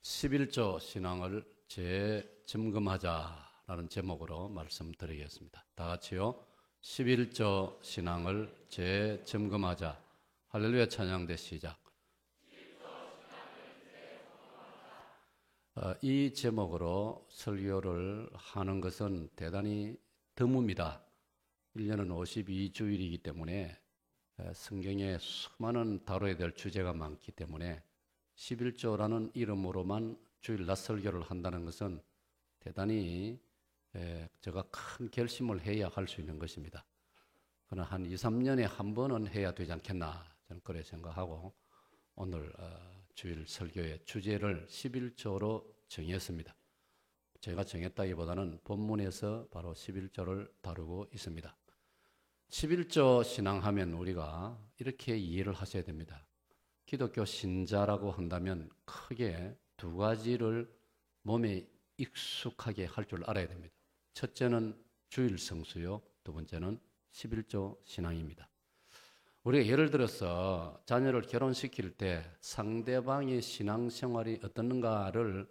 11조 신앙을 재점검하자라는 제목으로 말씀드리겠습니다. 다 같이요. 11조 신앙을 재점검하자. 할렐루야 찬양대 시작. 이 제목으로 설교를 하는 것은 대단히 드뭅니다. 1년은 52주일이기 때문에 성경에 수많은 다뤄야 될 주제가 많기 때문에 11조라는 이름으로만 주일낮 설교를 한다는 것은 대단히 제가 큰 결심을 해야 할 수 있는 것입니다. 그러나 한 2, 3년에 한 번은 해야 되지 않겠나 저는 그렇게 생각하고 오늘 주일 설교의 주제를 11조로 정했습니다. 제가 정했다기보다는 본문에서 바로 11조를 다루고 있습니다. 11조 신앙하면 우리가 이렇게 이해를 하셔야 됩니다. 기독교 신자라고 한다면 크게 두 가지를 몸에 익숙하게 할 줄 알아야 됩니다. 첫째는 주일 성수요, 두 번째는 11조 신앙입니다. 우리가 예를 들어서 자녀를 결혼시킬 때 상대방의 신앙생활이 어떻는가를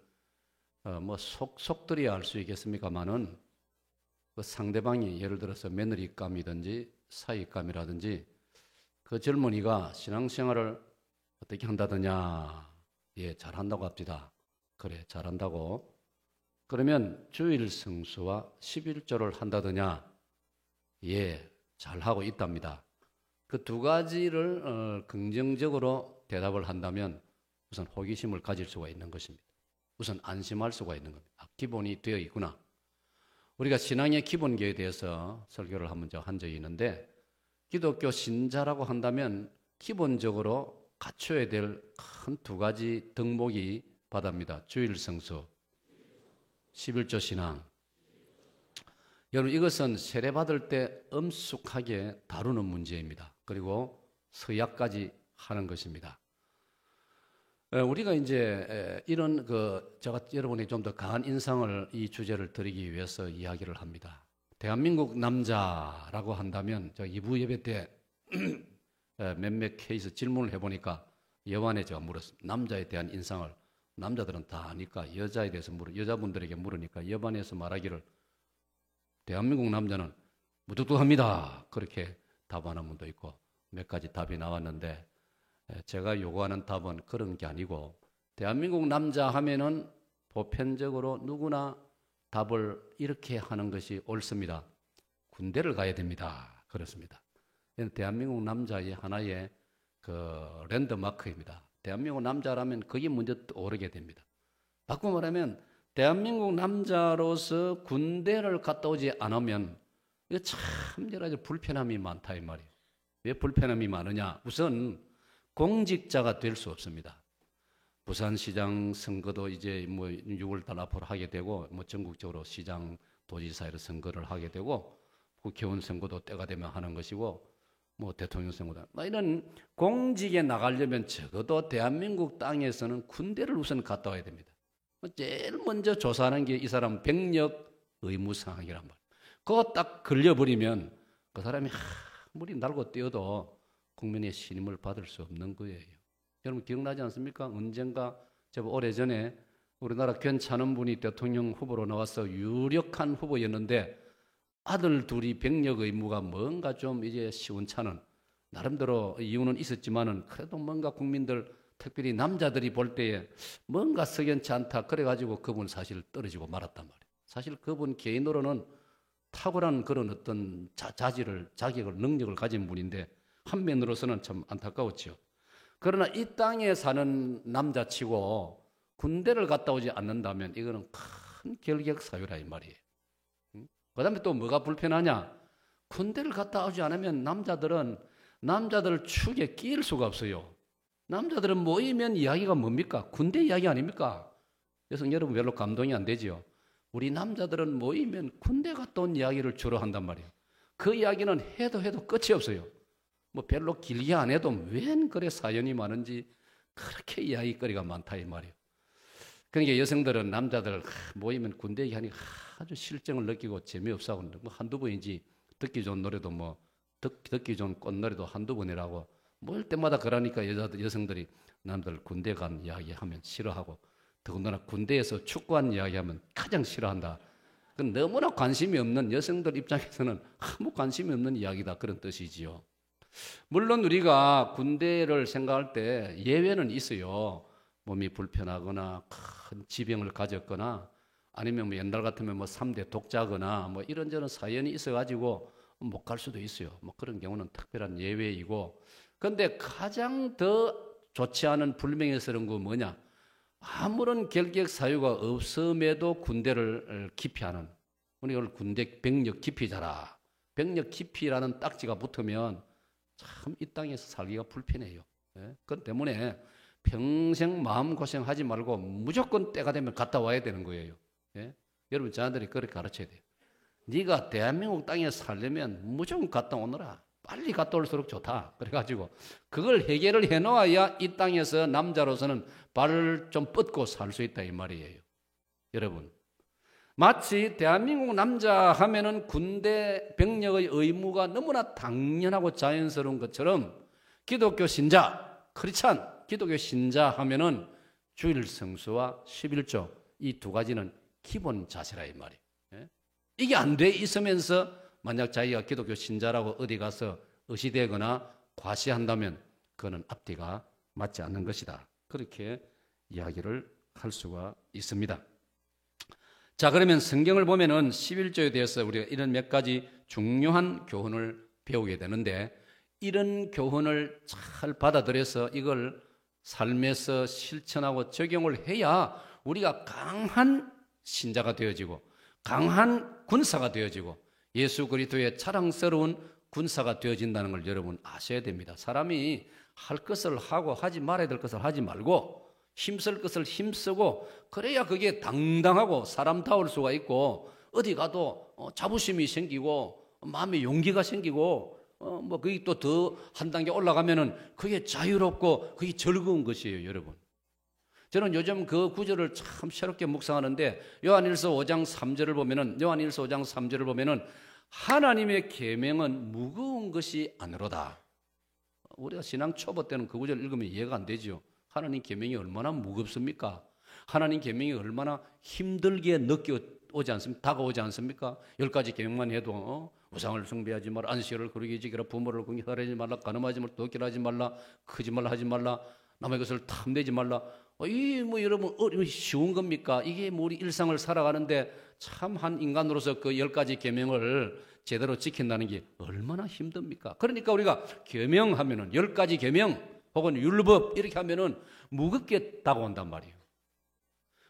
속들이 알 수 있겠습니까마는 그 상대방이 예를 들어서 며느리감이든지 사위감이라든지 그 젊은이가 신앙생활을 어떻게 한다더냐? 예, 잘한다고 합시다. 그래, 잘한다고. 그러면 주일 성수와 11조를 한다더냐? 예, 잘하고 있답니다. 그 두 가지를 긍정적으로 대답을 한다면 우선 호기심을 가질 수가 있는 것입니다. 우선 안심할 수가 있는 겁니다. 기본이 되어 있구나. 우리가 신앙의 기본기에 대해서 설교를 한번 한 적이 있는데 기독교 신자라고 한다면 기본적으로 갖춰야 될 큰 두 가지 덕목이 바답니다. 주일 성수, 11조 신앙. 여러분 이것은 세례받을 때 엄숙하게 다루는 문제입니다. 그리고 서약까지 하는 것입니다. 우리가 이제 이런 제가 여러분이 좀 더 강한 인상을 이 주제를 드리기 위해서 이야기를 합니다. 대한민국 남자라고 한다면 제가 2부 예배 때 몇몇 케이스 질문을 해보니까 여반에 제가 물었습니다. 남자에 대한 인상을 남자들은 다 아니까 여자에 대해서 여자분들에게 물으니까 여반에서 말하기를 대한민국 남자는 무뚝뚝합니다. 그렇게 답하는 분도 있고 몇 가지 답이 나왔는데 제가 요구하는 답은 그런 게 아니고 대한민국 남자 하면은 보편적으로 누구나 답을 이렇게 하는 것이 옳습니다. 군대를 가야 됩니다. 그렇습니다. 대한민국 남자의 하나의 랜드마크입니다. 대한민국 남자라면 그게 먼저 오르게 됩니다. 바꾸어 말하면 대한민국 남자로서 군대를 갔다 오지 않으면 이거 참 여러 가지 불편함이 많다 이 말이에요. 왜 불편함이 많으냐? 우선 공직자가 될 수 없습니다. 부산시장 선거도 이제 6월달 앞으로 하게 되고 전국적으로 시장 도지사로 선거를 하게 되고 국회의원 선거도 때가 되면 하는 것이고 대통령 선거다. 이런 공직에 나가려면 적어도 대한민국 땅에서는 군대를 우선 갔다 와야 됩니다. 제일 먼저 조사하는 게 이 사람 병력 의무 상황이란 말이에요. 그거 딱 걸려버리면 그 사람이 아무리 날고 뛰어도 국민의 신임을 받을 수 없는 거예요. 여러분 기억나지 않습니까? 언젠가 제가 오래전에 우리나라 괜찮은 분이 대통령 후보로 나와서 유력한 후보였는데 아들 둘이 병력 의무가 뭔가 좀 이제 시원찮은 나름대로 이유는 있었지만은 그래도 뭔가 국민들 특별히 남자들이 볼 때에 뭔가 석연치 않다 그래가지고 그분 사실 떨어지고 말았단 말이에요. 사실 그분 개인으로는 탁월한 그런 어떤 자격을 능력을 가진 분인데 한면으로서는 참 안타까웠죠. 그러나 이 땅에 사는 남자치고 군대를 갔다 오지 않는다면 이거는 큰 결격 사유라 이 말이에요. 그 다음에 또 뭐가 불편하냐? 군대를 갔다 오지 않으면 남자들 축에 끼일 수가 없어요. 남자들은 모이면 이야기가 뭡니까? 군대 이야기 아닙니까? 그래서 여러분 별로 감동이 안 되지요. 우리 남자들은 모이면 군대 갔다 온 이야기를 주로 한단 말이에요. 그 이야기는 해도 끝이 없어요. 별로 길게 안 해도 웬 그래 사연이 많은지 그렇게 이야기거리가 많다 이 말이에요. 그러니까 여성들은 남자들 모이면 군대 얘기하니 아주 실정을 느끼고 재미없어 하고 한두 번이지 듣기 좋은 노래도 듣기 좋은 꽃노래도 한두 번이라고 모일 때마다 그러니까 여성들이 남들 군대 간 이야기하면 싫어하고 더군다나 군대에서 축구한 이야기하면 가장 싫어한다. 그건 너무나 관심이 없는 여성들 입장에서는 아무 관심이 없는 이야기다, 그런 뜻이지요. 물론 우리가 군대를 생각할 때 예외는 있어요. 몸이 불편하거나 큰 지병을 가졌거나 아니면 뭐 옛날 같으면 뭐 3대 독자거나 뭐 이런저런 사연이 있어가지고 못 갈 수도 있어요. 뭐 그런 경우는 특별한 예외이고. 그런데 가장 더 좋지 않은 불명예스러운 거 뭐냐? 아무런 결격 사유가 없음에도 군대를 기피하는, 우리 오늘 군대 병력 기피자라. 병력 기피라는 딱지가 붙으면 참 이 땅에서 살기가 불편해요. 그것 때문에 평생 마음고생하지 말고 무조건 때가 되면 갔다 와야 되는 거예요. 여러분, 저한테는 그렇게 가르쳐야 돼요. 네가 대한민국 땅에 살려면 무조건 갔다 오너라. 빨리 갔다 올수록 좋다. 그래가지고 그걸 해결을 해놓아야 이 땅에서 남자로서는 발을 좀 뻗고 살 수 있다, 이 말이에요. 여러분, 마치 대한민국 남자 하면은 군대 병력의 의무가 너무나 당연하고 자연스러운 것처럼 기독교 신자, 크리스찬 기독교 신자 하면은 주일 성수와 11조 이 두 가지는 기본 자세라, 이 말이에요. 이게 안 돼 있으면서 만약 자기가 기독교 신자라고 어디 가서 의시되거나 과시한다면 그거는 앞뒤가 맞지 않는 것이다. 그렇게 이야기를 할 수가 있습니다. 자, 그러면 성경을 보면은 11조에 대해서 우리가 이런 몇 가지 중요한 교훈을 배우게 되는데, 이런 교훈을 잘 받아들여서 이걸 삶에서 실천하고 적용을 해야 우리가 강한 신자가 되어지고 강한 군사가 되어지고 예수 그리스도의 자랑스러운 군사가 되어진다는 걸 여러분 아셔야 됩니다. 사람이 할 것을 하고 하지 말아야 될 것을 하지 말고 힘쓸 것을 힘쓰고 그래야 그게 당당하고 사람다울 수가 있고 어디 가도 자부심이 생기고 마음에 용기가 생기고 뭐 그게 또 더 한 단계 올라가면은 그게 자유롭고 그게 즐거운 것이에요, 여러분. 저는 요즘 그 구절을 참 새롭게 묵상하는데 요한일서 5장 3절을 보면은 하나님의 계명은 무거운 것이 아니로다. 우리가 신앙 초보 때는 그 구절 읽으면 이해가 안 되죠. 하나님 계명이 얼마나 무겁습니까? 하나님 계명이 얼마나 힘들게 느껴오지 않습니까? 다가오지 않습니까? 10가지 계명만 해도 우상을 숭배하지 말라, 안식일을 거룩히 지키라, 부모를 공경하지 말라, 간음하지 말라, 도끼하지 말라, 거짓말 하지 말라, 남의 것을 탐내지 말라. 이 뭐 여러분 쉬운 겁니까? 이게 뭐 우리 일상을 살아가는데 참 한 인간으로서 그 10가지 계명을 제대로 지킨다는 게 얼마나 힘듭니까? 그러니까 우리가 계명하면은 10가지 계명 혹은 율법 이렇게 하면은 무겁게 다가온단 말이에요.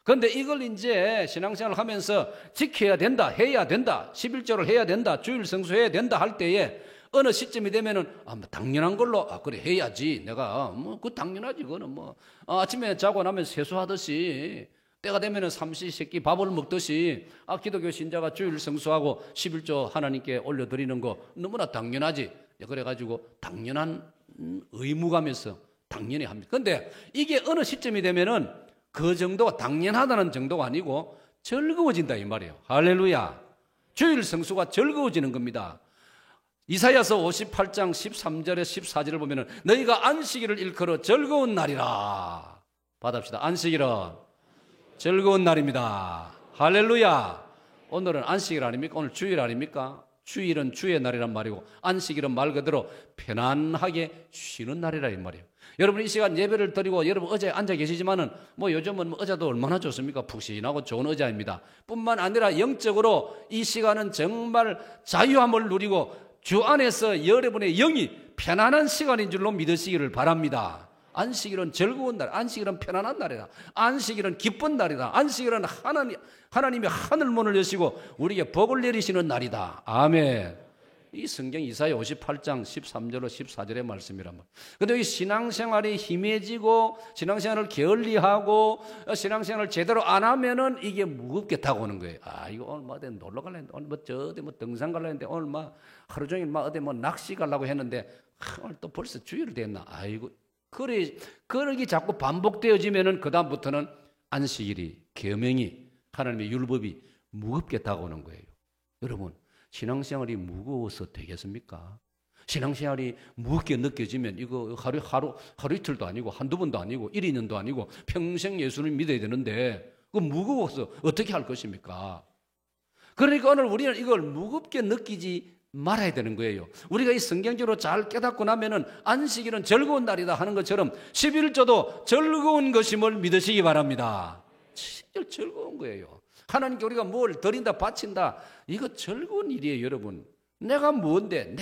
그런데 이걸 이제 신앙생활을 하면서 지켜야 된다, 해야 된다, 11조를 해야 된다, 주일 성수해야 된다 할 때에 어느 시점이 되면은 뭐 당연한 걸로 그래 해야지, 내가 뭐 그 당연하지, 그거는 뭐 아침에 자고 나면 세수하듯이 때가 되면은 삼시세끼 밥을 먹듯이 기독교 신자가 주일 성수하고 11조 하나님께 올려드리는 거 너무나 당연하지. 그래가지고 당연한 의무감에서 당연히 합니다. 그런데 이게 어느 시점이 되면은 그 정도가 당연하다는 정도가 아니고 즐거워진다, 이 말이에요. 할렐루야. 주일 성수가 즐거워지는 겁니다. 이사야서 58장 13절에 14절을 보면은 너희가 안식일을 일컬어 즐거운 날이라. 받읍시다. 안식일은 즐거운 날입니다. 할렐루야. 오늘은 안식일 아닙니까? 오늘 주일 아닙니까? 주일은 주의 날이란 말이고 안식일은 말 그대로 편안하게 쉬는 날이라 이 말이에요. 여러분 이 시간 예배를 드리고 여러분 의자에 앉아 계시지만은 뭐 요즘은 뭐 의자도 얼마나 좋습니까? 푹신하고 좋은 의자입니다. 뿐만 아니라 영적으로 이 시간은 정말 자유함을 누리고 주 안에서 여러분의 영이 편안한 시간인 줄로 믿으시기를 바랍니다. 안식일은 즐거운 날, 안식일은 편안한 날이다. 안식일은 기쁜 날이다. 안식일은 하나님이 하늘문을 여시고 우리에게 복을 내리시는 날이다. 아멘. 이 성경 이사야 58장 13절로 14절의 말씀이란 말이에요. 그런데 이 신앙생활이 힘해지고 신앙생활을 게을리하고 신앙생활을 제대로 안 하면은 이게 무겁게 다가오는 거예요. 이거 오늘 뭐 어디 놀러 가려는데 오늘 뭐 저 어디 뭐 등산 가려는데 오늘 막 하루 종일 막 어디 뭐 낚시 가려고 했는데 오늘 또 벌써 주일 됐나? 아이고. 그러기 자꾸 반복되어지면은 그다음부터는 안식일이, 계명이, 하나님의 율법이 무겁게 다가오는 거예요. 여러분, 신앙생활이 무거워서 되겠습니까? 신앙생활이 무겁게 느껴지면 이거 하루 이틀도 아니고 한두 번도 아니고 1, 2년도 아니고 평생 예수를 믿어야 되는데 그거 무거워서 어떻게 할 것입니까? 그러니까 오늘 우리는 이걸 무겁게 느끼지 말아야 되는 거예요. 우리가 이 성경적으로 잘 깨닫고 나면은 안식일은 즐거운 날이다 하는 것처럼 11조도 즐거운 것임을 믿으시기 바랍니다. 진짜 즐거운 거예요. 하나님께 우리가 뭘 드린다 바친다 이거 즐거운 일이에요. 여러분 내가 뭔데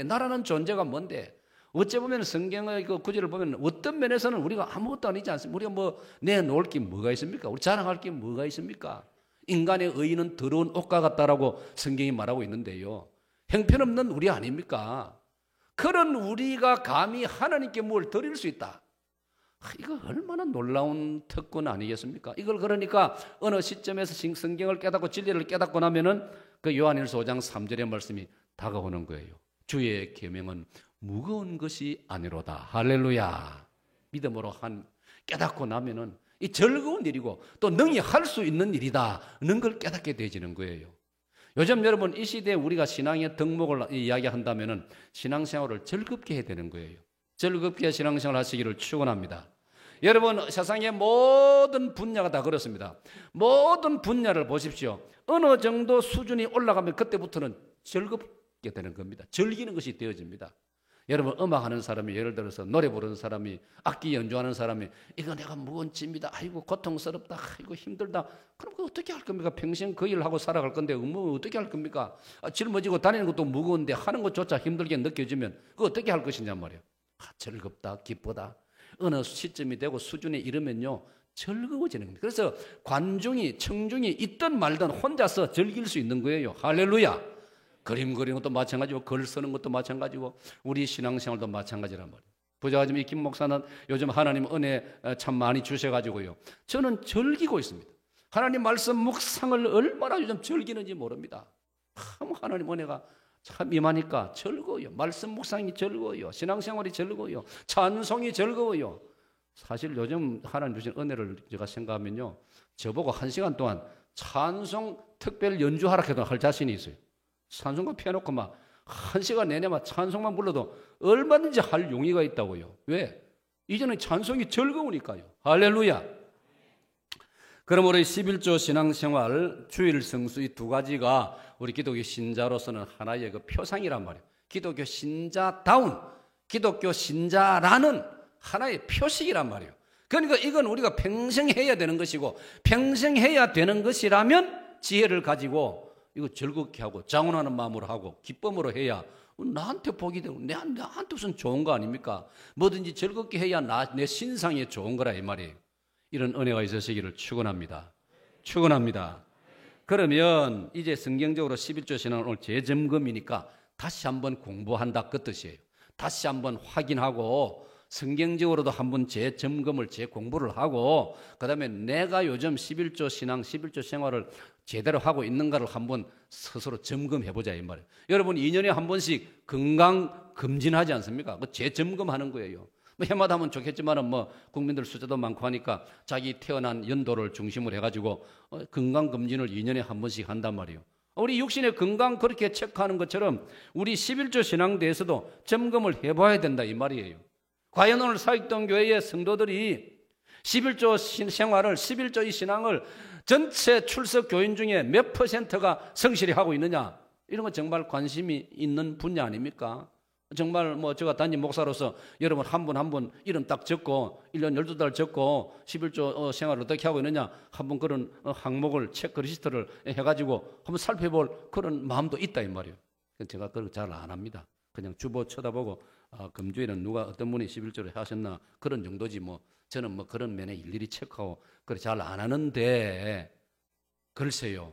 나라는 존재가 뭔데 어째 보면 성경의 그 구절을 보면 어떤 면에서는 우리가 아무것도 아니지 않습니까? 우리가 뭐 내놓을 게 뭐가 있습니까? 우리 자랑할 게 뭐가 있습니까? 인간의 의는 더러운 옷과 같다라고 성경이 말하고 있는데요. 형편없는 우리 아닙니까? 그런 우리가 감히 하나님께 뭘 드릴 수 있다. 이거 얼마나 놀라운 특권 아니겠습니까? 이걸 그러니까 어느 시점에서 성경을 깨닫고 진리를 깨닫고 나면은 그 요한일서 5장 3절의 말씀이 다가오는 거예요. 주의 계명은 무거운 것이 아니로다. 할렐루야. 믿음으로 깨닫고 나면은 이 즐거운 일이고 또 능히 할 수 있는 일이다는 걸 깨닫게 되지는 거예요. 요즘 여러분 이 시대에 우리가 신앙의 덕목을 이야기한다면은 신앙생활을 즐겁게 해야 되는 거예요. 즐겁게 신앙생활 하시기를 축원합니다. 여러분 세상의 모든 분야가 다 그렇습니다. 모든 분야를 보십시오. 어느 정도 수준이 올라가면 그때부터는 즐겁게 되는 겁니다. 즐기는 것이 되어집니다. 여러분 음악하는 사람이 예를 들어서 노래 부르는 사람이 악기 연주하는 사람이 이거 내가 무거운 짐이다. 아이고 고통스럽다. 아이고 힘들다. 그럼 그거 어떻게 할 겁니까? 평생 그 일을 하고 살아갈 건데 뭐 어떻게 할 겁니까? 짊어지고 다니는 것도 무거운데 하는 것조차 힘들게 느껴지면 그거 어떻게 할 것이냐 말이에요. 즐겁다 기쁘다. 어느 시점이 되고 수준에 이르면요 즐거워지는 겁니다. 그래서 관중이 청중이 있든 말든 혼자서 즐길 수 있는 거예요. 할렐루야. 그림 그리는 것도 마찬가지고 글 쓰는 것도 마찬가지고 우리 신앙생활도 마찬가지란 말이에요. 부자지만 이 김 목사는 요즘 하나님 은혜 참 많이 주셔가지고요. 저는 즐기고 있습니다. 하나님 말씀 묵상을 얼마나 요즘 즐기는지 모릅니다. 참 하나님 은혜가 참 임하니까 즐거워요. 말씀 묵상이 즐거워요. 신앙생활이 즐거워요. 찬송이 즐거워요. 사실 요즘 하나님 주신 은혜를 제가 생각하면요. 저보고 1시간 동안 찬송 특별 연주하라 해도 할 자신이 있어요. 찬송가 펴놓고 막 1시간 내내 막 찬송만 불러도 얼마든지 할 용의가 있다고요. 왜? 이제는 찬송이 즐거우니까요. 할렐루야. 그러므로 11조 신앙생활 주일 성수 이 두 가지가 우리 기독교 신자로서는 하나의 그 표상이란 말이에요. 기독교 신자다운 기독교 신자라는 하나의 표식이란 말이에요. 그러니까 이건 우리가 평생 해야 되는 것이고 평생 해야 되는 것이라면 지혜를 가지고 이거 즐겁게 하고 장원하는 마음으로 하고 기쁨으로 해야 나한테 복이 되고 나한테 무슨 좋은 거 아닙니까? 뭐든지 즐겁게 해야 내 신상에 좋은 거라 이 말이에요. 이런 은혜가 있으시기를 축원합니다. 축원합니다. 그러면 이제 성경적으로 11조 신앙은 오늘 재점검이니까 다시 한번 공부한다 그 뜻이에요. 다시 한번 확인하고 성경적으로도 한번 재점검을 재공부를 하고 그다음에 내가 요즘 11조 신앙 11조 생활을 제대로 하고 있는가를 한번 스스로 점검해보자 이 말이에요. 여러분 2년에 한 번씩 건강 검진하지 않습니까? 그 재점검하는 거예요. 뭐 해마다 하면 좋겠지만은 뭐 국민들 숫자도 많고 하니까 자기 태어난 연도를 중심으로 해가지고 건강 검진을 2년에 한 번씩 한단 말이에요. 우리 육신의 건강 그렇게 체크하는 것처럼 우리 11조 신앙대에서도 점검을 해봐야 된다 이 말이에요. 과연 오늘 사익동 교회의 성도들이 11조 생활을 11조 이 신앙을 전체 출석 교인 중에 몇 %가 성실히 하고 있느냐 이런 거 정말 관심이 있는 분야 아닙니까? 정말 뭐 제가 단임 목사로서 여러분 한 분 한 분 이름 딱 적고 1년 12달 적고 11조 생활을 어떻게 하고 있느냐 한번 그런 항목을 체크리스트를 해가지고 한번 살펴볼 그런 마음도 있다 이 말이에요. 제가 그걸 잘 안 합니다. 그냥 주보 쳐다보고 금주에는 누가 어떤 분이 11조를 하셨나 그런 정도지 뭐 저는 뭐 그런 면에 일일이 체크하고 그래 잘 안 하는데 글쎄요.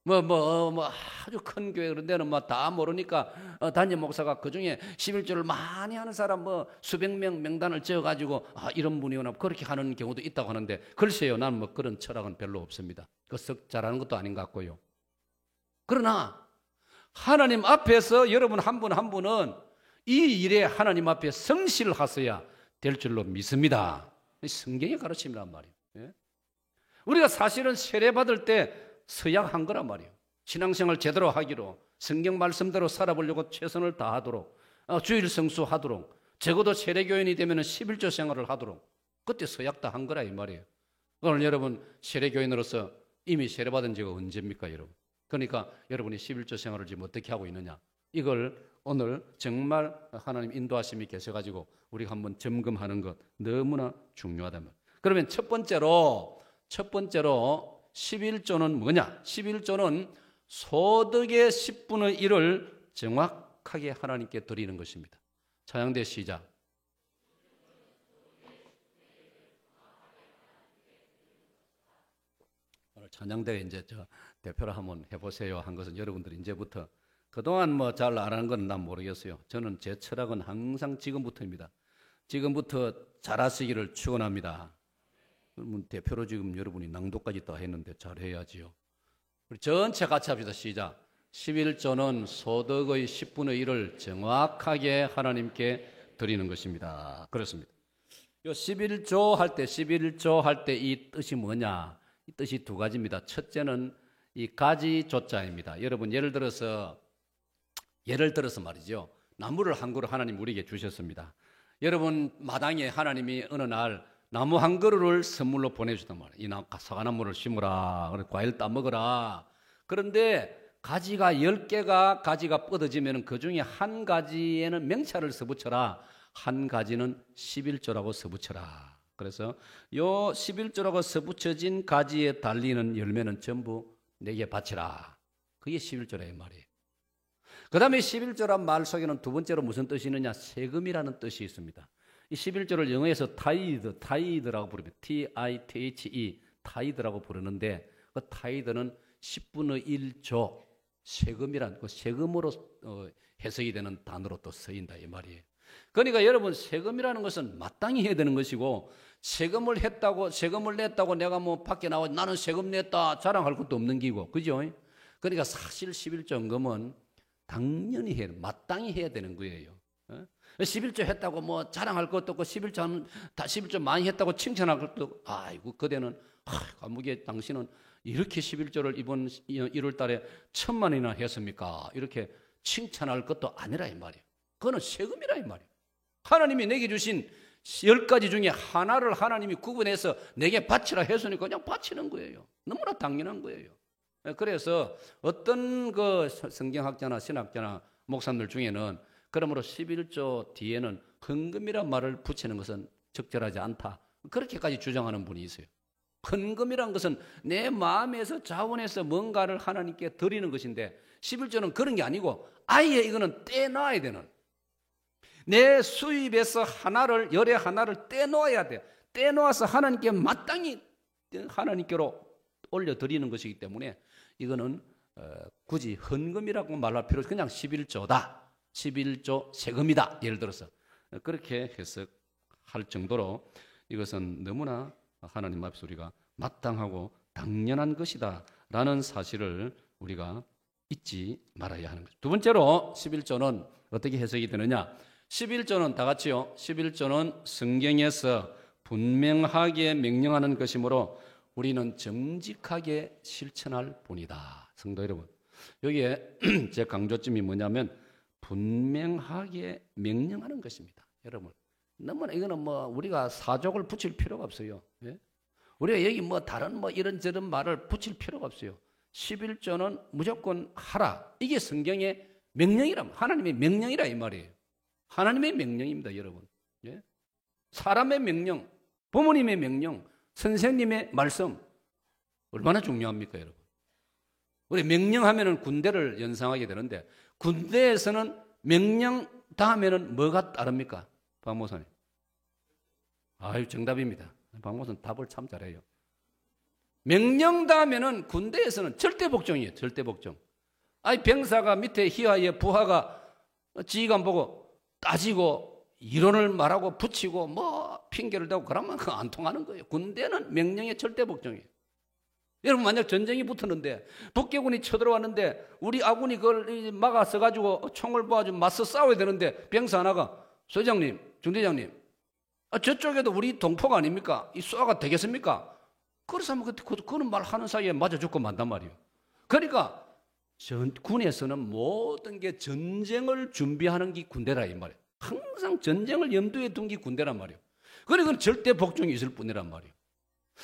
아주 큰 교회 그런 데는 뭐 다 모르니까 담임 목사가 그 중에 11조를 많이 하는 사람 뭐 수백 명 명단을 지어가지고 이런 분이구나 그렇게 하는 경우도 있다고 하는데 글쎄요. 나는 뭐 그런 철학은 별로 없습니다. 그 썩 잘하는 것도 아닌 것 같고요. 그러나 하나님 앞에서 여러분 한 분 한 분은 이 일에 하나님 앞에 성실하셔야 될 줄로 믿습니다. 성경의 가르침이란 말이에요. 예? 우리가 사실은 세례받을 때 서약한 거란 말이에요. 신앙생활 제대로 하기로 성경 말씀대로 살아보려고 최선을 다하도록 주일 성수하도록 적어도 세례교인이 되면 11조 생활을 하도록 그때 서약 다 한 거라 이 말이에요. 오늘 여러분 세례교인으로서 이미 세례받은 지가 언제입니까 여러분? 그러니까 여러분이 11조 생활을 지금 어떻게 하고 있느냐 이걸 오늘 정말 하나님 인도하심이 계셔가지고 우리가 한번 점검하는 것 너무나 중요하다면 그러면 첫 번째로 11조는 뭐냐? 11조는 소득의 10분의 1을 정확하게 하나님께 드리는 것입니다. 찬양대 시작. 오늘 찬양대 이제 저 대표를 한번 해보세요 한 것은 여러분들이 이제부터 그동안 뭐 잘 안 하는 건 난 모르겠어요. 저는 제 철학은 항상 지금부터입니다. 지금부터 잘하시기를 축원합니다. 그러면 대표로 지금 여러분이 낭독까지 다 했는데 잘해야지요. 우리 전체 같이 합시다. 시작. 11조는 소득의 10분의 1을 정확하게 하나님께 드리는 것입니다. 그렇습니다. 요 11조 할 때 이 뜻이 뭐냐? 이 뜻이 두 가지입니다. 첫째는 이 가지 조자입니다. 여러분 예를 들어서 말이죠. 나무를 한 그루 하나님 우리에게 주셨습니다. 여러분 마당에 하나님이 어느 날 나무 한 그루를 선물로 보내주단 말이에요. 이 사과나무를 심으라. 과일 따먹어라. 그런데 가지가 10개가 가지가 뻗어지면 그중에 한 가지에는 명찰을 써붙여라. 한 가지는 11조라고 써붙여라. 그래서 요 11조라고 써붙여진 가지에 달리는 열매는 전부 내게 바치라. 그게 11조라 이 말이에요. 그 다음에 11조란 말 속에는 두 번째로 무슨 뜻이 있느냐? 세금이라는 뜻이 있습니다. 이 11조를 영어에서 타이드라고 부릅니다. T-I-T-H-E, 타이드라고 부르는데 그 타이드는 10분의 1조, 세금이란 그 세금으로 해석이 되는 단어로 또 쓰인다 이 말이에요. 그러니까 여러분 세금이라는 것은 마땅히 해야 되는 것이고 세금을 냈다고 내가 뭐 밖에 나와 나는 세금 냈다 자랑할 것도 없는 기고 그죠? 그러니까 사실 11조임금은 당연히 마땅히 해야 되는 거예요. 11조 했다고 뭐 자랑할 것도 없고 11조 많이 했다고 칭찬할 것도 없고 아이고 그대는 감옥에 당신은 이렇게 11조를 이번 1월 달에 1000만이나 했습니까? 이렇게 칭찬할 것도 아니라 이 말이에요. 그거는 세금이라 이 말이에요. 하나님이 내게 주신 10가지 중에 하나를 하나님이 구분해서 내게 바치라 했으니까 그냥 바치는 거예요. 너무나 당연한 거예요. 그래서 어떤 그 성경학자나 신학자나 목사님들 중에는 그러므로 11조 뒤에는 헌금이란 말을 붙이는 것은 적절하지 않다. 그렇게까지 주장하는 분이 있어요. 헌금이란 것은 내 마음에서 자원해서 뭔가를 하나님께 드리는 것인데 11조는 그런 게 아니고 아예 이거는 떼놔야 되는 내 수입에서 열의 하나를 떼놓아야 돼요. 떼놓아서 하나님께 마땅히 하나님께로 올려드리는 것이기 때문에 이거는 굳이 헌금이라고 말할 필요 없이 그냥 11조다. 11조 세금이다. 예를 들어서 그렇게 해석할 정도로 이것은 너무나 하나님 앞에서 우리가 마땅하고 당연한 것이다 라는 사실을 우리가 잊지 말아야 하는 거죠. 두 번째로 11조는 어떻게 해석이 되느냐? 11조는 다 같이요. 11조는 성경에서 분명하게 명령하는 것이므로 우리는 정직하게 실천할 뿐이다. 성도 여러분, 여기에 제 강조점이 뭐냐면 분명하게 명령하는 것입니다. 여러분, 너무나 이거는 뭐 우리가 사족을 붙일 필요가 없어요. 예? 우리가 여기 뭐 다른 뭐 이런저런 말을 붙일 필요가 없어요. 11조는 무조건 하라. 이게 성경의 명령이라, 하나님의 명령이라 이 말이에요. 하나님의 명령입니다, 여러분. 예? 사람의 명령, 부모님의 명령, 선생님의 말씀 얼마나 중요합니까, 여러분? 우리 명령하면은 군대를 연상하게 되는데 군대에서는 명령 다음에는 뭐가 따릅니까, 박 목사님? 아유, 정답입니다. 박 목사님 답을 참 잘해요. 명령 다음에는 군대에서는 절대복종이에요. 절대복종. 아니 병사가 밑에 희하에 부하가 지휘관 보고 따지고 이론을 말하고 붙이고 뭐 핑계를 대고 그러면 그거 안 통하는 거예요. 군대는 명령의 절대복종이에요. 여러분 만약 전쟁이 붙었는데 북괴군이 쳐들어왔는데 우리 아군이 그걸 막아서 가지고 총을 보아주고 맞서 싸워야 되는데 병사 하나가 소장님, 중대장님, 저쪽에도 우리 동포가 아닙니까? 이 쏘아가 되겠습니까? 그래서 하면 그는 말하는 사이에 맞아 죽고 만단 말이에요. 그러니까 군에서는 모든 게 전쟁을 준비하는 게 군대라 이 말이에요. 항상 전쟁을 염두에 둔 게 군대란 말이에요. 그러니까 절대 복종이 있을 뿐이란 말이에요.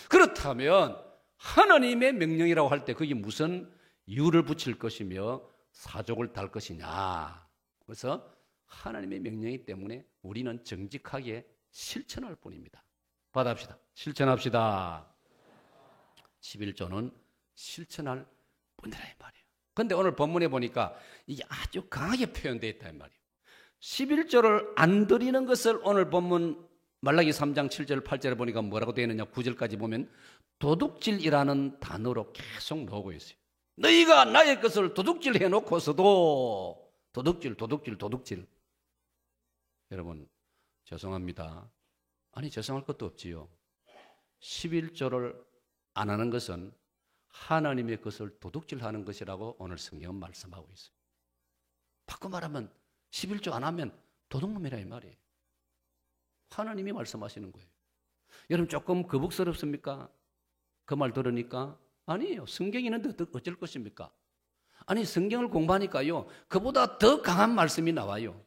그렇다면 하나님의 명령이라고 할 때 거기 무슨 이유를 붙일 것이며 사족을 달 것이냐. 그래서 하나님의 명령이기 때문에 우리는 정직하게 실천할 뿐입니다. 받아합시다. 실천합시다. 11조는 실천할 뿐이라 이 말이에요. 그런데 오늘 본문에 보니까 이게 아주 강하게 표현되어 있다 이 말이에요. 11조를 안 드리는 것을 오늘 본문 말라기 3장 7절 8절에 보니까 뭐라고 되어 있느냐. 9절까지 보면 도둑질이라는 단어로 계속 나오고 있어요. 너희가 나의 것을 도둑질 해놓고서도 도둑질. 여러분 죄송합니다. 아니 죄송할 것도 없지요. 11조를 안 하는 것은 하나님의 것을 도둑질하는 것이라고 오늘 성경은 말씀하고 있어요. 바꿔 말하면 11조 안 하면 도둑놈이라 이 말이에요. 하나님이 말씀하시는 거예요. 여러분 조금 거북스럽습니까? 그 말 들으니까? 아니에요. 성경이 있는데 어쩔 것입니까? 아니 성경을 공부하니까요. 그보다 더 강한 말씀이 나와요.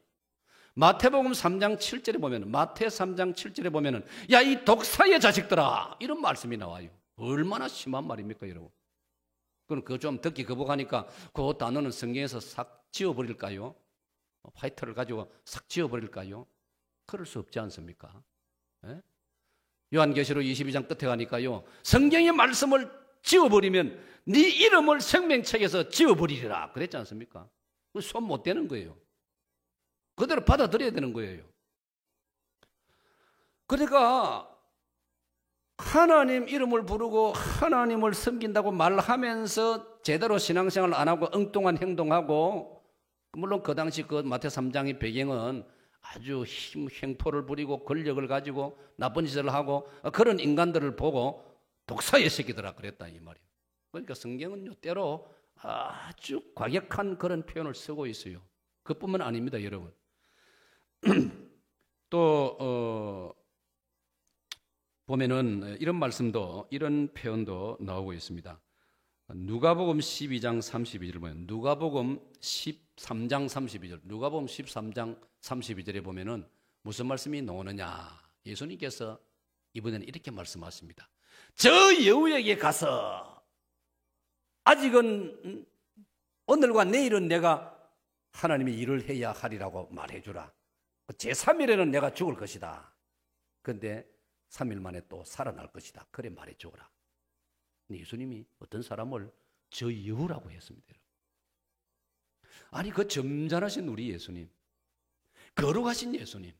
마태복음 3장 7절에 보면 마태 3장 7절에 보면은 야 이 독사의 자식들아 이런 말씀이 나와요. 얼마나 심한 말입니까 여러분? 그럼 그거 좀 듣기 거북하니까 그 단어는 성경에서 싹 지워버릴까요? 화이트를 가지고 싹 지워버릴까요? 그럴 수 없지 않습니까? 예? 요한계시록 22장 끝에 가니까요. 성경의 말씀을 지워버리면 네 이름을 생명책에서 지워버리리라 그랬지 않습니까? 손 못 대는 거예요. 그대로 받아들여야 되는 거예요. 그러니까 하나님 이름을 부르고 하나님을 섬긴다고 말하면서 제대로 신앙생활 안 하고 엉뚱한 행동하고 물론 그 당시 그 마태 3장의 배경은 아주 횡포를 부리고 권력을 가지고 나쁜 짓을 하고 그런 인간들을 보고 독사의 새끼들아 그랬다 이 말이에요. 그러니까 성경은요 때로 아주 과격한 그런 표현을 쓰고 있어요. 그뿐만 아닙니다 여러분. 또 보면은 이런 말씀도 이런 표현도 나오고 있습니다. 누가복음 12장 32절을 보면 누가복음 13장 32절 누가복음 13장 32절에 보면은 무슨 말씀이 나오느냐. 예수님께서 이번에는 이렇게 말씀하십니다. 저 여우에게 가서 아직은 오늘과 내일은 내가 하나님의 일을 해야 하리라고 말해주라. 제3일에는 내가 죽을 것이다. 그런데 3일 만에 또 살아날 것이다. 그래 말해주라. 예수님이 어떤 사람을 저 여우라고 했습니다. 아니 그 점잖으신 우리 예수님, 거룩하신 예수님,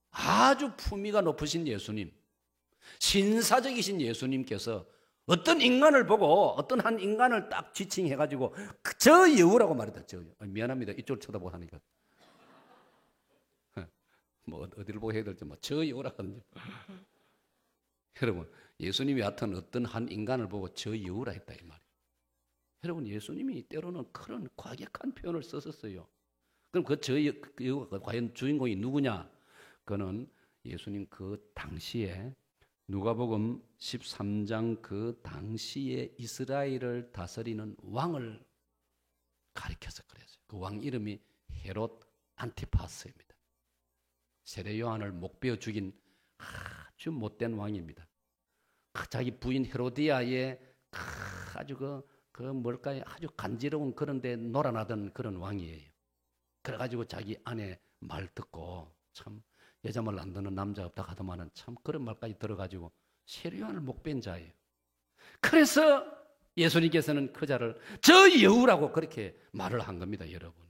아주 품위가 높으신 예수님, 신사적이신 예수님께서 어떤 인간을 보고 어떤 한 인간을 딱 지칭해가지고 저 여우라고 말했다. 저 여우. 미안합니다. 이쪽을 쳐다보고 하니까 뭐 어디를 보고 해야 될지 뭐 저 여우라고 하는데 여러분 예수님이 하여튼 어떤 한 인간을 보고 저 여우라 했다 이 말이에요. 여러분 예수님이 때로는 그런 과격한 표현을 썼었어요. 그럼 그 저 여우가 과연 주인공이 누구냐? 그는 예수님 그 당시에 누가복음 13장 그 당시에 이스라엘을 다스리는 왕을 가리켜서 그랬어요. 그 왕 이름이 헤롯 안티파스입니다. 세례 요한을 목베어 죽인 아주 못된 왕입니다. 자기 부인 헤로디아의 아주 그 뭘까요? 아주 간지러운 그런데 놀아나던 그런 왕이에요. 그래가지고 자기 아내 말 듣고 참 여자 말 안 듣는 남자 없다 하더만은 참 그런 말까지 들어가지고 세례 요한을 목벤 자예요. 그래서 예수님께서는 그 자를 저 여우라고 그렇게 말을 한 겁니다, 여러분.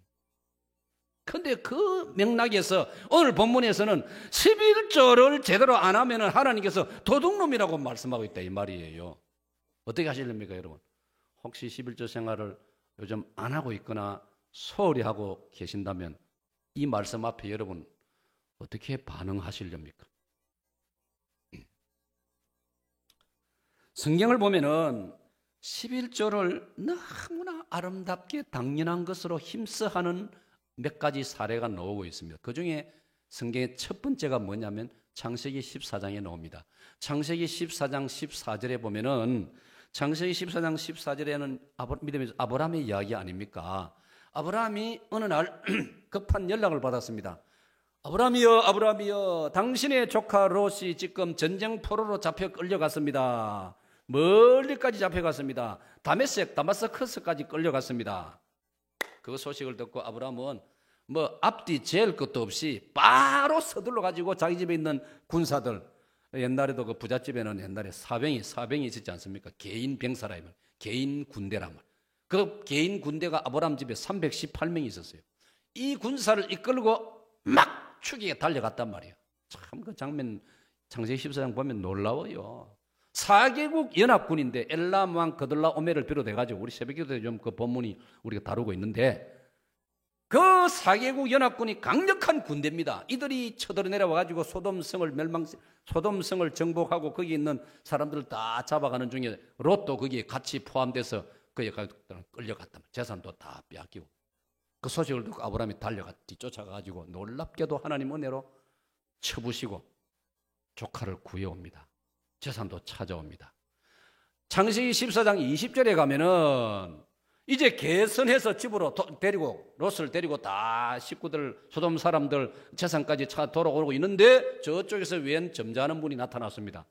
근데 그 맥락에서 오늘 본문에서는 11조를 제대로 안 하면 하나님께서 도둑놈이라고 말씀하고 있다 이 말이에요. 어떻게 하시렵니까 여러분? 혹시 11조 생활을 요즘 안 하고 있거나 소홀히 하고 계신다면 이 말씀 앞에 여러분 어떻게 반응하시렵니까? 성경을 보면은 11조를 너무나 아름답게 당연한 것으로 힘써하는 몇 가지 사례가 나오고 있습니다. 그 중에 성경의 첫 번째가 뭐냐면 창세기 14장에 나옵니다. 창세기 14장 14절에 보면은 창세기 14장 14절에는 믿음의 아브라함의 이야기 아닙니까? 아브라함이 어느 날 급한 연락을 받았습니다. 아브라함이여, 아브라함이여, 당신의 조카 롯이 지금 전쟁 포로로 잡혀 끌려갔습니다. 멀리까지 잡혀갔습니다. 다마스커스까지 끌려갔습니다. 그 소식을 듣고 아브라함은 앞뒤 재일 것도 없이 바로 서둘러 가지고 자기 집에 있는 군사들, 옛날에도 그 부잣집에는 옛날에 사병이 있었지 않습니까? 개인 병사라면, 개인 군대라면. 그 개인 군대가 아브라함 집에 318명이 있었어요. 이 군사를 이끌고 막 추기에 달려갔단 말이에요. 참 그 장면 창세기 14장 보면 놀라워요. 4개국 연합군인데 엘람 왕 그들라오멜을 비롯해가지고 우리 새벽기도에 좀 그 본문이 우리가 다루고 있는데 그 4개국 연합군이 강력한 군대입니다. 이들이 쳐들어 내려와가지고 소돔성을 정복하고 거기 있는 사람들을 다 잡아가는 중에 롯도 거기에 같이 포함돼서 그에 끌려갔단 말이에요. 재산도 다 빼앗기고. 그 소식을 듣고 아브라함이 뒤쫓아가가지고 놀랍게도 하나님 은혜로 쳐부시고 조카를 구해옵니다. 재산도 찾아옵니다. 창세기 14장 20절에 가면은 이제 개선해서 집으로 롯을 데리고 다 식구들, 소돔 사람들 재산까지 돌아오고 있는데 저쪽에서 웬 점잖은 분이 나타났습니다.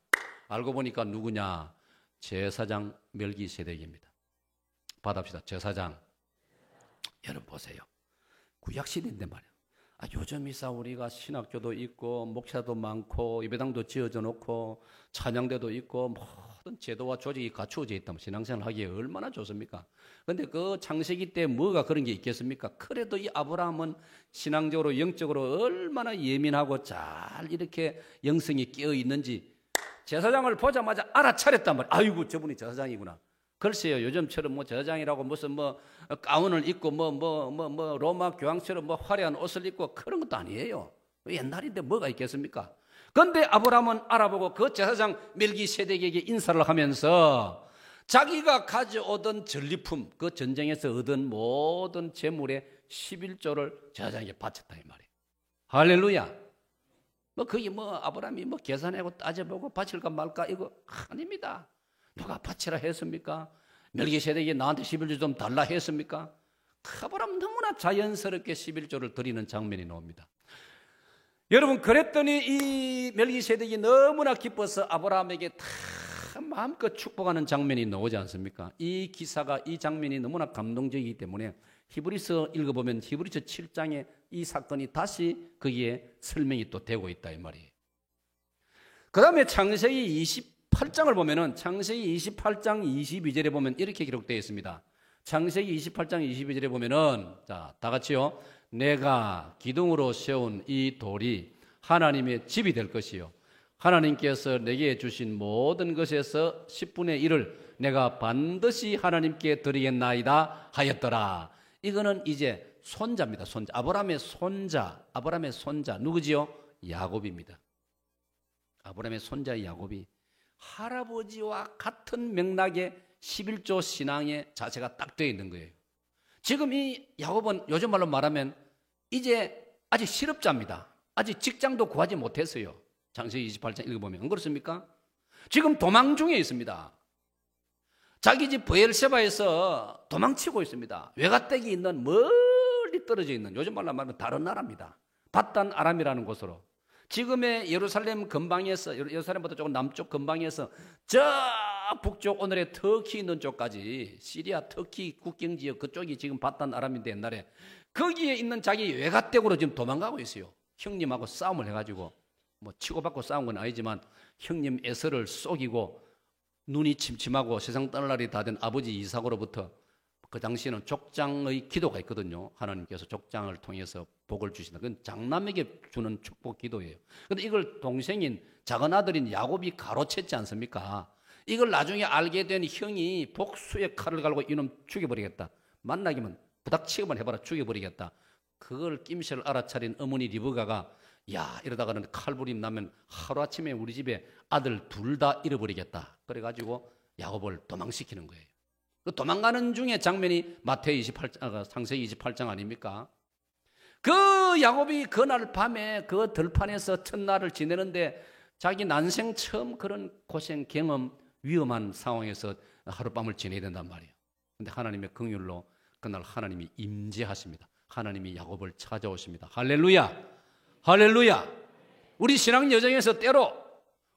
알고 보니까 누구냐? 제사장 멜기세덱입니다. 받합시다. 제사장. 여러분 보세요. 구약시대인데 말이에요. 요즘 이사 우리가 신학교도 있고 목사도 많고 예배당도 지어져 놓고 찬양대도 있고 모든 제도와 조직이 갖추어져 있다면 신앙생활 하기에 얼마나 좋습니까? 그런데 그 창세기 때 뭐가 그런 게 있겠습니까? 그래도 이 아브라함은 신앙적으로 영적으로 얼마나 예민하고 잘 이렇게 영성이 깨어 있는지 제사장을 보자마자 알아차렸단 말이에요. 아이고 저분이 제사장이구나. 글쎄요, 요즘처럼 제사장이라고 무슨 가운을 입고 로마 교황처럼 화려한 옷을 입고 그런 것도 아니에요. 옛날인데 뭐가 있겠습니까? 그런데 아브라함은 알아보고 그 제사장 멜기세덱에게 인사를 하면서 자기가 가져오던 전리품, 그 전쟁에서 얻은 모든 재물의 11조를 제사장에게 바쳤다 이 말이에요. 할렐루야. 그게 아브라함이 계산하고 따져보고 바칠까 말까 이거 아닙니다. 누가 바치라 했습니까? 멜기세덱이 나한테 11조 좀 달라 했습니까? 아브라함 너무나 자연스럽게 11조를 드리는 장면이 나옵니다. 여러분 그랬더니 이 멜기세덱이 너무나 기뻐서 아브라함에게 다 마음껏 축복하는 장면이 나오지 않습니까? 이 기사가 이 장면이 너무나 감동적이기 때문에 히브리서 읽어보면 히브리서 7장에 이 사건이 다시 거기에 설명이 또 되고 있다 이 말이에요. 그 다음에 창세기 28장을 보면은 창세기 28장 22절에 보면 이렇게 기록되어 있습니다. 창세기 28장 22절에 보면은 자, 다 같이요. 내가 기둥으로 세운 이 돌이 하나님의 집이 될 것이요. 하나님께서 내게 주신 모든 것에서 10분의 1을 내가 반드시 하나님께 드리겠나이다 하였더라. 이거는 이제 손자입니다. 손자. 아브라함의 손자 누구지요? 야곱입니다. 아브라함의 손자 야곱이 할아버지와 같은 맥락의 11조 신앙의 자세가 딱 되어 있는 거예요. 지금 이 야곱은 요즘 말로 말하면 이제 아직 실업자입니다. 아직 직장도 구하지 못했어요. 창세기 28장 읽어보면 안 그렇습니까? 지금 도망 중에 있습니다. 자기 집 브엘세바에서 도망치고 있습니다. 외가댁이 있는 멀리 떨어져 있는 요즘 말로 말하면 다른 나라입니다. 바단 아람이라는 곳으로. 지금의 예루살렘 근방에서 예루살렘보다 조금 남쪽 근방에서 저 북쪽 오늘의 터키 있는 쪽까지 시리아 터키 국경지역 그쪽이 지금 바단 아람인데 옛날에 거기에 있는 자기 외가댁으로 지금 도망가고 있어요. 형님하고 싸움을 해가지고 치고받고 싸운 건 아니지만 형님 에서를 속이고 눈이 침침하고 세상 떠날 날이 다 된 아버지 이삭으로부터 그 당시에는 족장의 기도가 있거든요. 하나님께서 족장을 통해서 복을 주신다. 그건 장남에게 주는 축복 기도예요. 그런데 이걸 동생인 작은 아들인 야곱이 가로챘지 않습니까? 이걸 나중에 알게 된 형이 복수의 칼을 갈고 이놈 죽여버리겠다. 만나기만 부닥치기만 해봐라 죽여버리겠다. 그걸 낌새를 알아차린 어머니 리브가가 야 이러다가는 칼부림 나면 하루아침에 우리 집에 아들 둘 다 잃어버리겠다. 그래가지고 야곱을 도망시키는 거예요. 그 도망가는 중에 장면이 창세기 28장 아닙니까? 그 야곱이 그날 밤에 그 들판에서 첫날을 지내는데 자기 난생 처음 그런 고생 경험 위험한 상황에서 하룻밤을 지내야 된단 말이에요. 근데 하나님의 긍휼로 그날 하나님이 임재하십니다. 하나님이 야곱을 찾아오십니다. 할렐루야, 할렐루야. 우리 신앙 여정에서 때로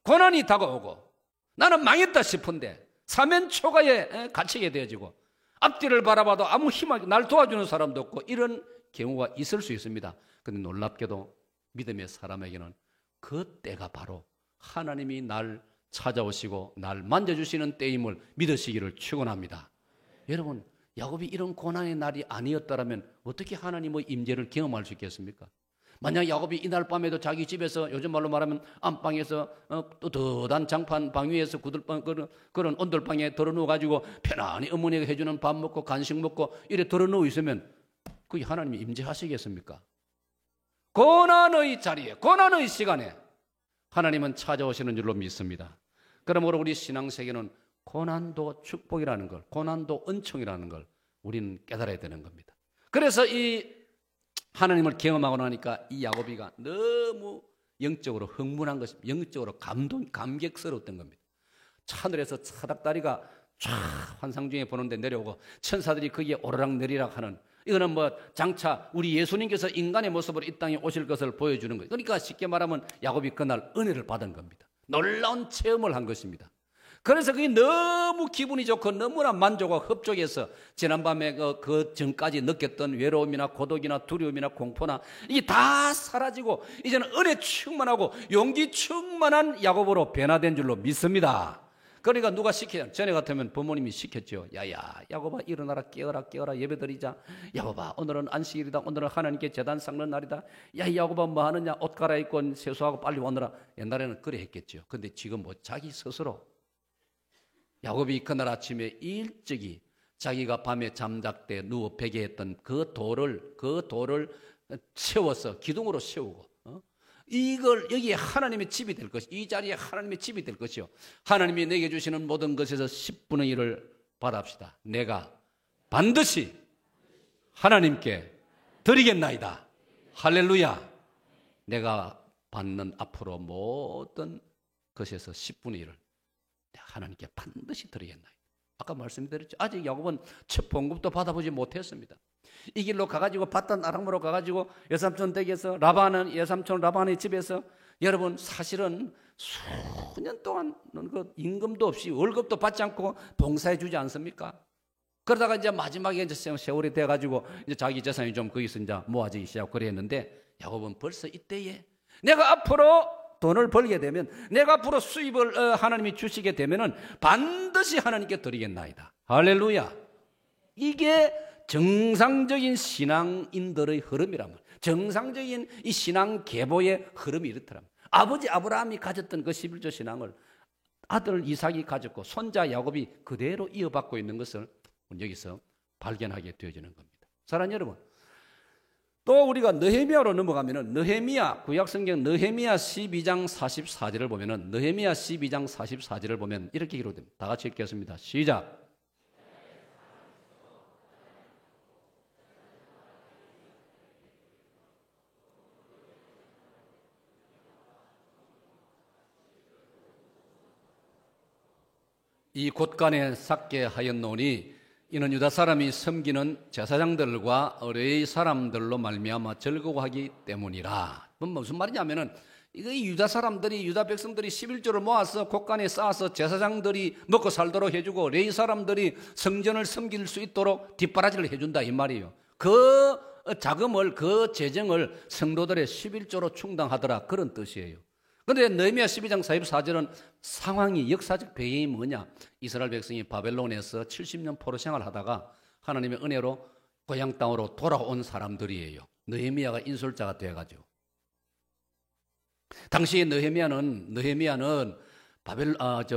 고난이 다가오고 나는 망했다 싶은데 사면초가에 갇히게 되어지고 앞뒤를 바라봐도 아무 희망이, 날 도와주는 사람도 없고 이런 경우가 있을 수 있습니다. 그런데 놀랍게도 믿음의 사람에게는 그 때가 바로 하나님이 날 찾아오시고 날 만져주시는 때임을 믿으시기를 축원합니다. 여러분, 야곱이 이런 고난의 날이 아니었다면 어떻게 하나님의 임재를 경험할 수 있겠습니까? 만약 야곱이 이날 밤에도 자기 집에서, 요즘 말로 말하면 안방에서 뜨뜻한 장판 방 위에서 그런 온돌방에 들어누워가지고 편안히 어머니가 해주는 밥 먹고 간식 먹고 이래 들어누워 있으면 그게 하나님이 임재하시겠습니까? 고난의 자리에, 고난의 시간에 하나님은 찾아오시는 줄로 믿습니다. 그러므로 우리 신앙세계는 고난도 축복이라는 걸, 고난도 은총이라는 걸 우리는 깨달아야 되는 겁니다. 그래서 이 하나님을 경험하고 나니까 이 야곱이가 너무 영적으로 흥분한 것입니다. 영적으로 감격스러웠던 겁니다. 하늘에서 사닥다리가 쫙 환상 중에 보는데 내려오고 천사들이 거기에 오르락 내리락 하는, 이거는 뭐 장차 우리 예수님께서 인간의 모습으로 이 땅에 오실 것을 보여주는 거예요. 그러니까 쉽게 말하면 야곱이 그날 은혜를 받은 겁니다. 놀라운 체험을 한 것입니다. 그래서 그게 너무 기분이 좋고 너무나 만족하고 흡족해서 지난밤에 그 전까지 느꼈던 외로움이나 고독이나 두려움이나 공포나 이게 다 사라지고 이제는 은혜 충만하고 용기 충만한 야곱으로 변화된 줄로 믿습니다. 그러니까 누가 시켜요? 전에 같으면 부모님이 시켰죠. 야야 야곱아 일어나라, 깨어라 예배드리자. 야곱아 오늘은 안식일이다, 오늘은 하나님께 제단 쌓는 날이다. 야 야곱아 뭐 하느냐, 옷 갈아입고 세수하고 빨리 오너라. 옛날에는 그래 했겠죠. 근데 지금 뭐 자기 스스로 야곱이 그날 아침에 일찍이 자기가 밤에 잠작때 누워 베게 했던 그 돌을 세워서 기둥으로 세우고 이걸 여기에 하나님의 집이 될 것이, 이 자리에 하나님의 집이 될 것이요, 하나님이 내게 주시는 모든 것에서 10분의 1을 받합시다. 내가 반드시 하나님께 드리겠나이다. 할렐루야. 내가 받는 앞으로 모든 것에서 10분의 1을 하나님께 반드시 드리겠나이다. 아까 말씀드렸죠. 아직 야곱은 첫 봉급도 받아보지 못했습니다. 이 길로 가가지고 바단 아람으로 가가지고 여삼촌 댁에서 여삼촌 라반의 집에서, 여러분 사실은 수년 동안 그 임금도 없이 월급도 받지 않고 봉사해 주지 않습니까? 그러다가 이제 마지막에 이제 세월이 돼가지고 이제 자기 재산이 좀 거기서 이제 모아지기 시작하고 그랬는데, 야곱은 벌써 이때에 내가 앞으로 돈을 벌게 되면, 내가 앞으로 수입을 하나님이 주시게 되면은 반드시 하나님께 드리겠나이다. 할렐루야. 이게 정상적인 신앙인들의 흐름이란 말이에요. 정상적인 이 신앙 계보의 흐름이 이렇더란 말이에요. 아버지 아브라함이 가졌던 그 11조 신앙을 아들 이삭이 가졌고 손자 야곱이 그대로 이어받고 있는 것을 여기서 발견하게 되어지는 겁니다. 사랑하는 여러분, 또 우리가 느헤미야로 넘어가면은 느헤미야, 구약성경 느헤미야 12장 44절을 보면은, 느헤미야 12장 44절을 보면 이렇게 기록됩니다. 다 같이 읽겠습니다. 시작. 이 곳간에 삭게 하였노니 이는 유다 사람이 섬기는 제사장들과 레위 사람들로 말미암아 즐거워하기 때문이라. 무슨 말이냐면은 이 유다 사람들이, 유다 백성들이 11조를 모아서 곳간에 쌓아서 제사장들이 먹고 살도록 해주고 레위 사람들이 성전을 섬길 수 있도록 뒷바라지를 해준다 이 말이에요. 그 자금을, 그 재정을 성도들의 11조로 충당하더라, 그런 뜻이에요. 그런데 느헤미야 12장 44절은 상황이, 역사적 배경이 뭐냐? 이스라엘 백성이 바벨론에서 70년 포로 생활하다가 하나님의 은혜로 고향 땅으로 돌아온 사람들이에요. 느헤미야가 인솔자가 돼가지고. 당시에 느헤미야는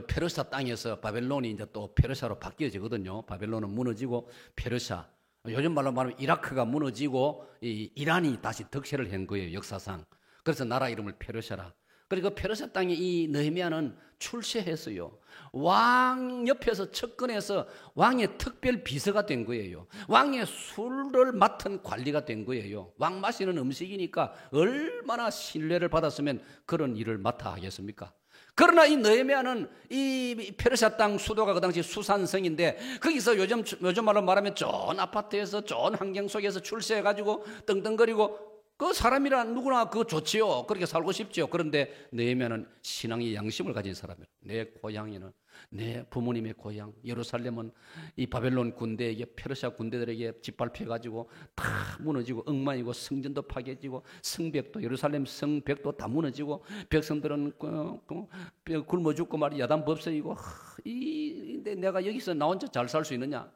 페르시아 땅에서 바벨론이 이제 또 페르시아로 바뀌어지거든요. 바벨론은 무너지고 페르시아, 요즘 말로 말하면 이라크가 무너지고 이란이 다시 득세를 한 거예요, 역사상. 그래서 나라 이름을 페르시아라. 그리고 페르시아 땅에 이 느헤미야는 출세했어요. 왕 옆에서 측근해서 왕의 특별 비서가 된 거예요. 왕의 술을 맡은 관리가 된 거예요. 왕 마시는 음식이니까 얼마나 신뢰를 받았으면 그런 일을 맡아 하겠습니까? 그러나 이 느헤미야는 이 페르시아 땅 수도가 그 당시 수산성인데 거기서 요즘 말로 말하면 좋은 아파트에서 좋은 환경 속에서 출세해가지고 떵떵거리고 그 사람이라 누구나 그거 좋지요. 그렇게 살고 싶지요. 그런데 느헤미야는 신앙의 양심을 가진 사람이에요. 내 고향에는 내 부모님의 고향 예루살렘은 이 바벨론 군대에게 페르시아 군대들에게 짓밟혀가지고 다 무너지고 엉망이고 성전도 파괴지고 성벽도 예루살렘 성벽도 다 무너지고 백성들은 굶어 죽고 말이 야단 법석이고 근데 내가 여기서 나 혼자 잘 살 수 있느냐?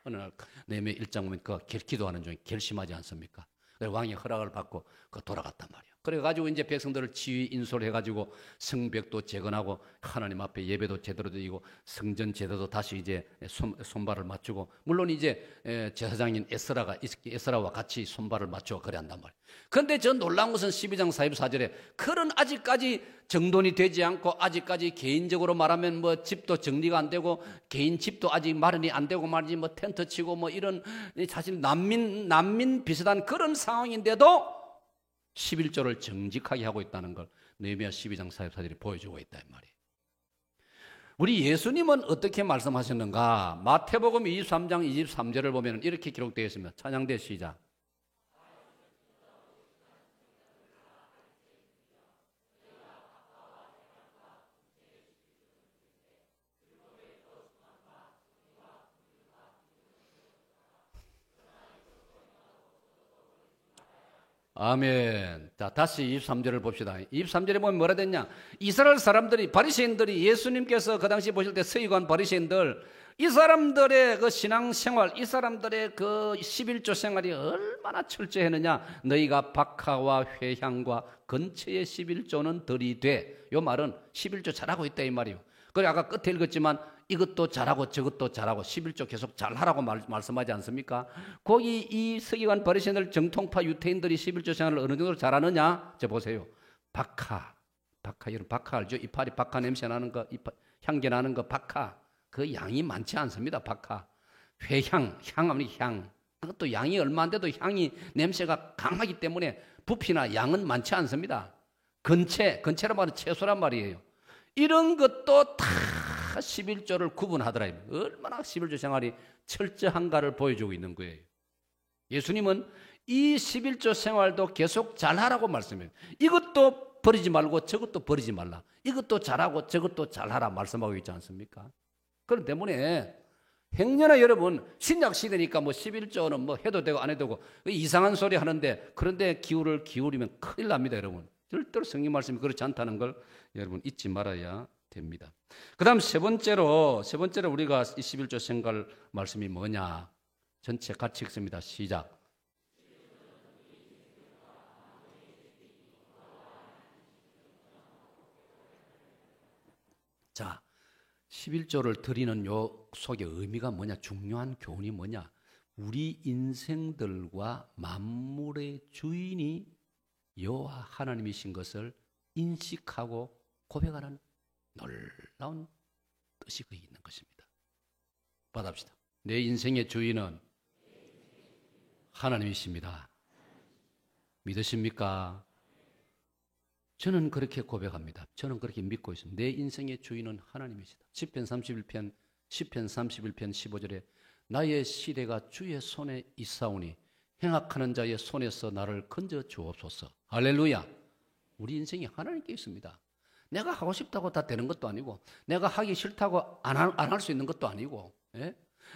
어느 날 느헤미야 1장 보면 그 기도하는 중에 결심하지 않습니까? 왕의 허락을 받고 돌아갔단 말이에요. 그래가지고 이제 백성들을 지휘 인솔 해가지고 성벽도 재건하고 하나님 앞에 예배도 제대로 드리고 성전 제도도 다시 이제 손발을 맞추고 물론 이제 제사장인 에스라와 같이 손발을 맞추고 그래 한단 말이에요. 그런데 저 놀라운 것은 12장 44절에 그런 아직까지 정돈이 되지 않고 아직까지 개인적으로 말하면 뭐 집도 정리가 안 되고 개인 집도 아직 마련이 안 되고 말이지 뭐 텐트 치고 뭐 이런 사실 난민 비슷한 그런 상황인데도 11조를 정직하게 하고 있다는 걸 느헤미야 12장 44절이 보여주고 있다 이 말이에요. 우리 예수님은 어떻게 말씀하셨는가? 마태복음 23장 23절을 보면 이렇게 기록되어 있습니다. 찬양대 시작. 아멘. 자, 다시 23절을 봅시다. 23절에 보면 뭐라 됐냐? 이스라엘 사람들이, 바리새인들이 예수님께서 그 당시 보실 때 서기관 바리새인들, 이 사람들의 그 신앙생활, 이 사람들의 그 11조 생활이 얼마나 철저했느냐? 너희가 박하와 회향과 근처의 11조는 들이되, 요 말은 11조 잘하고 있다 이 말이에요. 그래 아까 끝에 읽었지만 이것도 잘하고 저것도 잘하고 11조 계속 잘하라고 말씀하지 않습니까? 거기 이 서기관 바리새인들 정통파 유태인들이 11조 생활을 어느 정도로 잘하느냐? 저 보세요. 박하 여러분 박하 알죠? 이파리 박하 냄새 나는 거, 향기 나는 거 박하. 그 양이 많지 않습니다. 박하. 회향, 향하면 향. 그것도 양이 얼마 안 돼도 향이 냄새가 강하기 때문에 부피나 양은 많지 않습니다. 건채란 말은 채소란 말이에요. 이런 것도 다 11조를 구분하더라. 얼마나 11조 생활이 철저한가를 보여주고 있는 거예요. 예수님은 이 11조 생활도 계속 잘하라고 말씀해요. 이것도 버리지 말고 저것도 버리지 말라. 이것도 잘하고 저것도 잘하라 말씀하고 있지 않습니까? 그렇기 때문에 행여나 여러분 신약 시대니까 뭐 11조는 뭐 해도 되고 안 해도 되고 이상한 소리 하는데 그런데 기울이면 큰일 납니다, 여러분. 절대로 성경 말씀이 그렇지 않다는 걸 여러분 잊지 말아야 됩니다. 그 다음 세 번째로 우리가 21조 생활 말씀이 뭐냐? 전체 같이 읽습니다. 시작. 자, 11조를 드리는 요 속의 의미가 뭐냐? 중요한 교훈이 뭐냐? 우리 인생들과 만물의 주인이 여호와 하나님이신 것을 인식하고 고백하는 놀라운 뜻이 거기 있는 것입니다. 받아봅시다. 내 인생의 주인은 하나님이십니다. 믿으십니까? 저는 그렇게 고백합니다. 저는 그렇게 믿고 있습니다. 내 인생의 주인은 하나님이시다. 시편 31편 15절에 나의 시대가 주의 손에 있사오니 행악하는 자의 손에서 나를 건져 주옵소서. 할렐루야. 우리 인생이 하나님께 있습니다. 내가 하고 싶다고 다 되는 것도 아니고 내가 하기 싫다고 안 할 수 있는 것도 아니고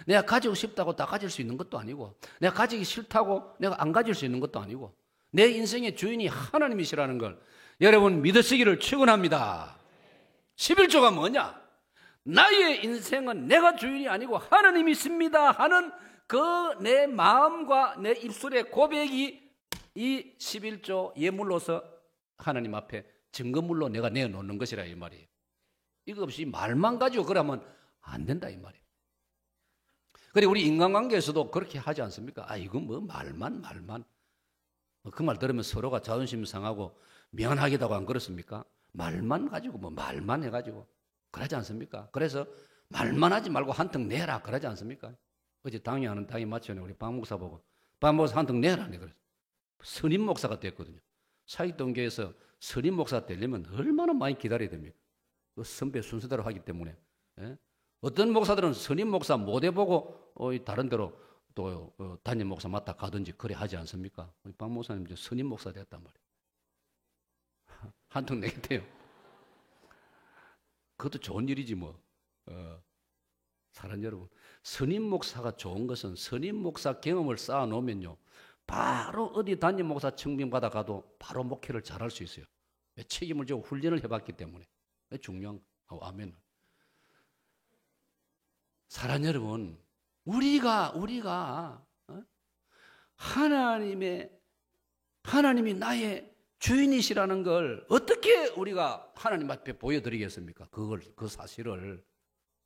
내가 가지고 싶다고 다 가질 수 있는 것도 아니고 내가 가지기 싫다고 내가 안 가질 수 있는 것도 아니고 내 인생의 주인이 하나님이시라는 걸 여러분 믿으시기를 축원합니다. 11조가 뭐냐? 나의 인생은 내가 주인이 아니고 하나님이 있습니다 하는 그 내 마음과 내 입술의 고백이 이 11조 예물로서 하나님 앞에 증거물로 내가 내어놓는 것이라 이 말이에요. 이거 없이 말만 가지고 그러면 안 된다 이 말이에요. 그래 우리 인간관계에서도 그렇게 하지 않습니까? 아 이건 뭐 말만 그 말 들으면 서로가 자존심 상하고 미안하기도 하고 안 그렇습니까? 말만 가지고 뭐 말만 해가지고 그러지 않습니까? 그래서 말만 하지 말고 한턱 내라 그러지 않습니까? 어제 당회하는 당회 마치네 우리 박 목사 보고 박 목사 한턱 내라 그래서 선임 목사가 됐거든요. 사익동교에서 선임 목사 되려면 얼마나 많이 기다려야 됩니까? 그 선배 순서대로 하기 때문에. 예? 어떤 목사들은 선임 목사 못 해보고 다른 데로 또 담임 목사 맡아 가든지 그래 하지 않습니까? 우리 박 목사님 이제 선임 목사 됐단 말이에요. 한턱 내겠대요. 그것도 좋은 일이지 뭐. 사랑 여러분, 선임 목사가 좋은 것은 선임 목사 경험을 쌓아놓으면요, 바로 어디 담임 목사 청빙 받아 가도 바로 목회를 잘할 수 있어요. 왜? 책임을 지고 훈련을 해봤기 때문에. 중요한 거. 아멘. 사랑 여러분, 우리가 하나님이 나의 주인이시라는 걸 어떻게 우리가 하나님 앞에 보여드리겠습니까? 그 사실을.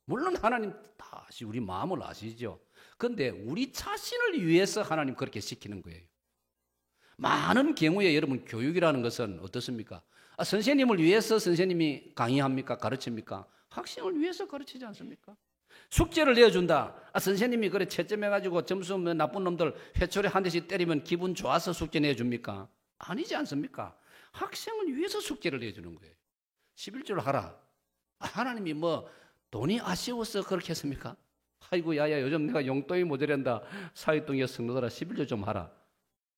물론 하나님 다시 우리 마음을 아시죠. 그런데 우리 자신을 위해서 하나님 그렇게 시키는 거예요. 많은 경우에 여러분 교육이라는 것은 어떻습니까? 선생님을 위해서 선생님이 강의합니까? 가르칩니까? 학생을 위해서 가르치지 않습니까? 숙제를 내어준다. 선생님이 그래 채점해가지고 점수 나쁜 놈들 회초리 한 대씩 때리면 기분 좋아서 숙제 내어줍니까? 아니지 않습니까? 학생을 위해서 숙제를 내주는 거예요. 11절 하라. 하나님이 뭐 돈이 아쉬워서 그렇게 했습니까? 아이고 야야 요즘 내가 용돈이 모자란다. 사회동의 성도들아 11절 좀 하라.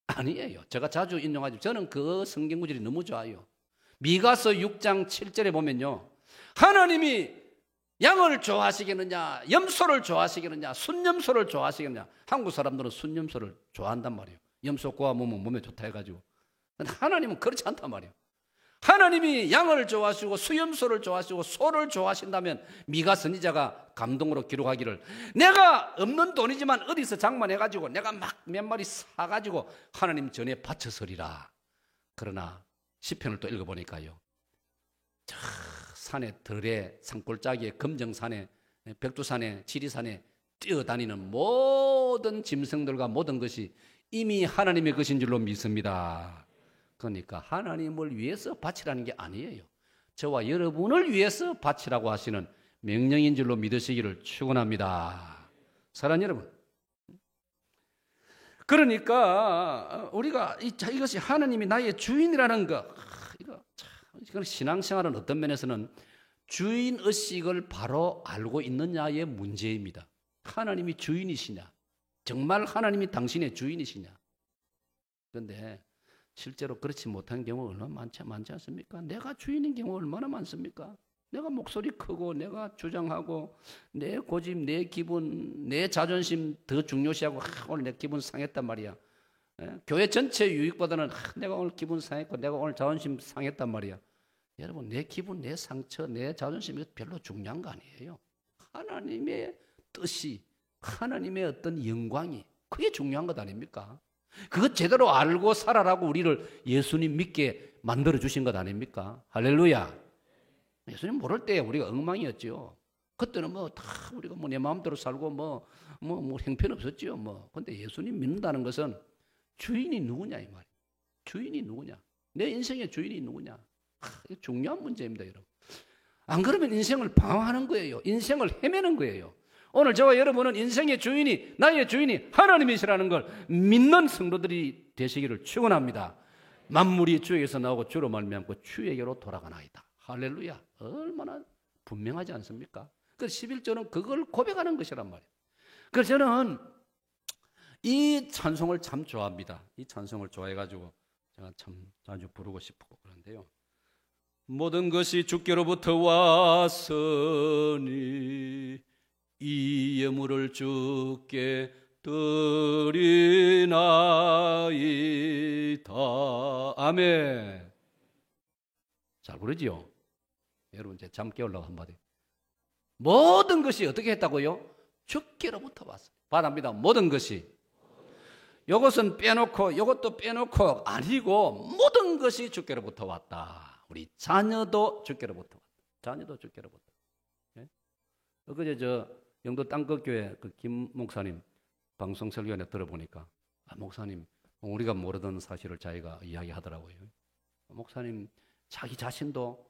아니에요. 제가 자주 인용하죠. 저는 그 성경 구절이 너무 좋아요. 미가서 6장 7절에 보면요, 하나님이 양을 좋아하시겠느냐, 염소를 좋아하시겠느냐, 순염소를 좋아하시겠느냐. 한국 사람들은 순염소를 좋아한단 말이에요. 염소 구워 먹으면 몸에 좋다 해가지고. 근데 하나님은 그렇지 않단 말이에요. 하나님이 양을 좋아하시고 수염소를 좋아하시고 소를 좋아하신다면 미가 선지자가 감동으로 기록하기를, 내가 없는 돈이지만 어디서 장만해가지고 내가 막 몇 마리 사가지고 하나님 전에 바쳐서리라. 그러나 시편을 또 읽어보니까요, 저 산에 들에 산골짜기에 금정산에 백두산에 지리산에 뛰어다니는 모든 짐승들과 모든 것이 이미 하나님의 것인 줄로 믿습니다. 그러니까 하나님을 위해서 바치라는 게 아니에요. 저와 여러분을 위해서 바치라고 하시는 명령인 줄로 믿으시기를 축원합니다. 사랑하는 여러분, 그러니까 우리가 이것이 하나님이 나의 주인이라는 거, 이건 신앙생활은 어떤 면에서는 주인의식을 바로 알고 있느냐의 문제입니다. 하나님이 주인이시냐? 정말 하나님이 당신의 주인이시냐? 그런데 실제로 그렇지 못한 경우 얼마나 많지 않습니까? 내가 주인인 경우 얼마나 많습니까? 내가 목소리 크고 내가 주장하고 내 고집, 내 기분, 내 자존심 더 중요시하고 오늘 내 기분 상했단 말이야. 교회 전체 유익보다는 내가 오늘 기분 상했고 내가 오늘 자존심 상했단 말이야. 여러분, 내 기분, 내 상처, 내 자존심이 별로 중요한 거 아니에요. 하나님의 뜻이, 하나님의 어떤 영광이, 그게 중요한 것 아닙니까? 그것 제대로 알고 살아라고 우리를 예수님 믿게 만들어 주신 것 아닙니까? 할렐루야. 예수님 모를 때 우리가 엉망이었죠. 그때는 뭐 다 우리가 뭐 내 마음대로 살고 뭐 형편없었죠. 근데 예수님 믿는다는 것은 주인이 누구냐 이 말이에요. 주인이 누구냐? 내 인생의 주인이 누구냐? 이게 중요한 문제입니다, 여러분. 안 그러면 인생을 방황하는 거예요. 인생을 헤매는 거예요. 오늘 저와 여러분은 인생의 주인이, 나의 주인이 하나님이시라는 걸 믿는 성도들이 되시기를 축원합니다. 만물이 주에게서 나오고 주로 말미암고 주에게로 돌아가나이다. 할렐루야. 얼마나 분명하지 않습니까? 그 11절은 그걸 고백하는 것이란 말이에요. 그래서 저는 이 찬송을 참 좋아합니다. 이 찬송을 좋아해가지고 제가 참 자주 부르고 싶고 그런데요. 모든 것이 주께로부터 왔으니 이 예물을 주께 드리나이다. 아멘. 잘 부르지요? 여러분 이제 잠 깨우려고 한마디. 모든 것이 어떻게 했다고요? 주께로부터 왔어요. 바랍니다. 모든 것이. 이것은 빼놓고 이것도 빼놓고 아니고 모든 것이 주께로부터 왔다. 우리 자녀도 주께로부터 왔다. 자녀도 주께로부터. 예? 그제 저 영도 땅끝교회 그 김 목사님 방송 설교에 들어보니까 목사님 우리가 모르던 사실을 자기가 이야기하더라고요. 목사님 자기 자신도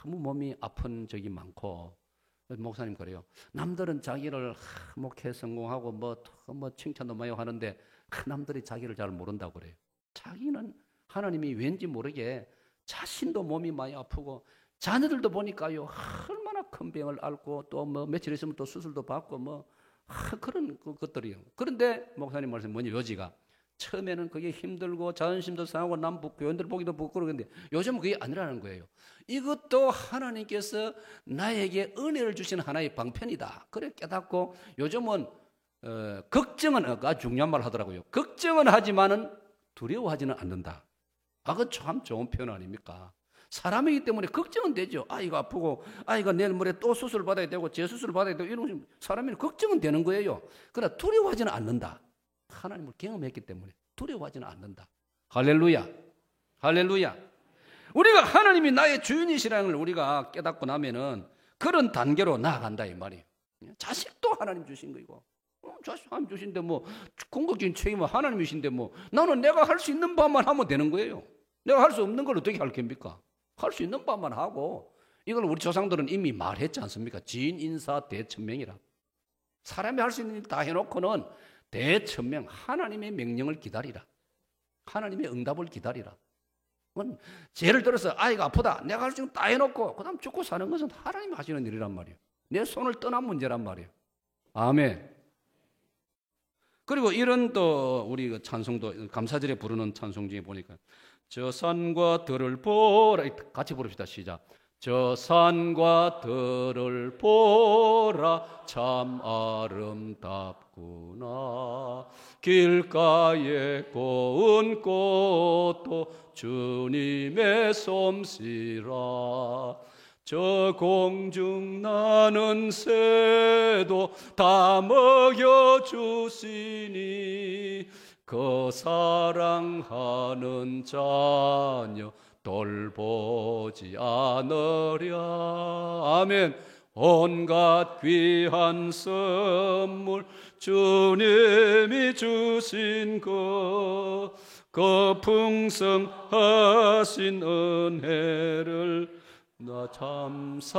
너무 몸이 아픈 적이 많고 목사님 그래요. 남들은 자기를 목회 성공하고 뭐 칭찬도 많이 하는데 남들이 자기를 잘 모른다고 그래요. 자기는 하나님이 왠지 모르게 자신도 몸이 많이 아프고 자녀들도 보니까요, 얼마나 큰 병을 앓고 또 뭐 며칠 있으면 또 수술도 받고 뭐 그런 것들이요. 그런데 목사님 말씀 뭐냐, 요지가 처음에는 그게 힘들고 자존심도 상하고 남 교인들 보기도 부끄러운데 요즘은 그게 아니라는 거예요. 이것도 하나님께서 나에게 은혜를 주신 하나의 방편이다. 그래 깨닫고 요즘은 걱정은 아주 중요한 말 하더라고요. 걱정은 하지만은 두려워하지는 않는다. 그건 참 좋은 표현 아닙니까? 사람이기 때문에 걱정은 되죠. 이거 아프고, 이거 내일 모레 또 수술 받아야 되고, 재수술 받아야 되고, 이런 사람이 걱정은 되는 거예요. 그러나 두려워하지는 않는다. 하나님을 경험했기 때문에 두려워하지는 않는다. 할렐루야. 할렐루야. 우리가 하나님이 나의 주인이시라는 걸 우리가 깨닫고 나면은 그런 단계로 나아간다 이 말이에요. 자식도 하나님 주신 거이고, 자식 하나님 주신데 뭐 궁극적인 책임은 하나님이신데 뭐 나는 내가 할 수 있는 바만 하면 되는 거예요. 내가 할 수 없는 걸 어떻게 할 겁니까? 할 수 있는 바만 하고, 이걸 우리 조상들은 이미 말했지 않습니까? 지인 인사 대천명이라. 사람이 할 수 있는 일 다 해놓고는 대천명, 하나님의 명령을 기다리라. 하나님의 응답을 기다리라. 예를 들어서 아이가 아프다. 내가 할 수 있는 거 다 해놓고 그 다음 죽고 사는 것은 하나님이 하시는 일이란 말이에요. 내 손을 떠난 문제란 말이에요. 아멘. 그리고 이런 또 우리 찬송도 감사절에 부르는 찬송 중에 보니까 저 산과 들을 보라, 같이 부릅시다. 시작. 저 산과 들을 보라 참 아름답구나. 길가에 고운 꽃도 주님의 솜씨라. 저 공중 나는 새도 다 먹여주시니 그 사랑하는 자녀 돌보지 않으랴. 아멘. 온갖 귀한 선물 주님이 주신 그 풍성하신 은혜를 나 감사드리세.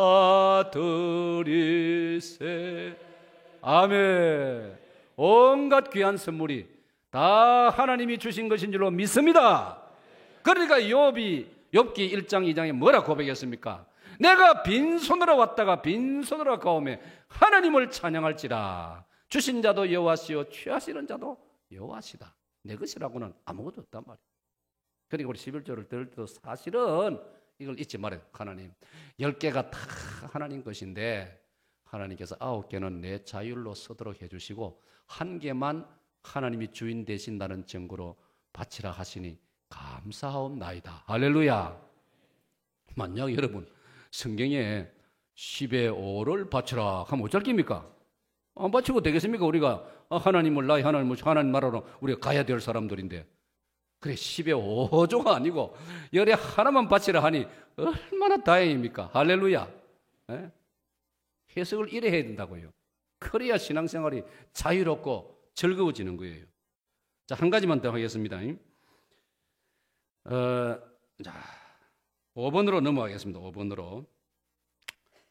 아멘. 온갖 귀한 선물이 다 하나님이 주신 것인 줄로 믿습니다. 그러니까 욥기 1장 2장에 뭐라 고백했습니까? 내가 빈손으로 왔다가 빈손으로 가오매 하나님을 찬양할지라. 주신 자도 여호와시요 취하시는 자도 여호와시다. 내 것이라고는 아무것도 없단 말이에요. 그러니까 우리 11조를 들을 때도 사실은 이걸 잊지 말아요. 하나님 10개가 다 하나님 것인데 하나님께서 9개는 내 자율로 쓰도록 해주시고 1개만 하나님이 주인 되신다는 증거로 바치라 하시니 감사하옵나이다. 할렐루야. 만약 여러분 성경에 10의 5를 바치라 하면 어쩔 깁니까? 안 바치고 되겠습니까? 우리가 하나님을 나의 하나님 나라로 우리가 가야 될 사람들인데, 그래 10의 5조가 아니고 열에 하나만 바치라 하니 얼마나 다행입니까? 할렐루야. 네? 해석을 이래 해야 된다고요. 그래야 신앙생활이 자유롭고 즐거워지는 거예요. 자, 한 가지만 더 하겠습니다. 자, 5번으로 넘어가겠습니다. 5번으로.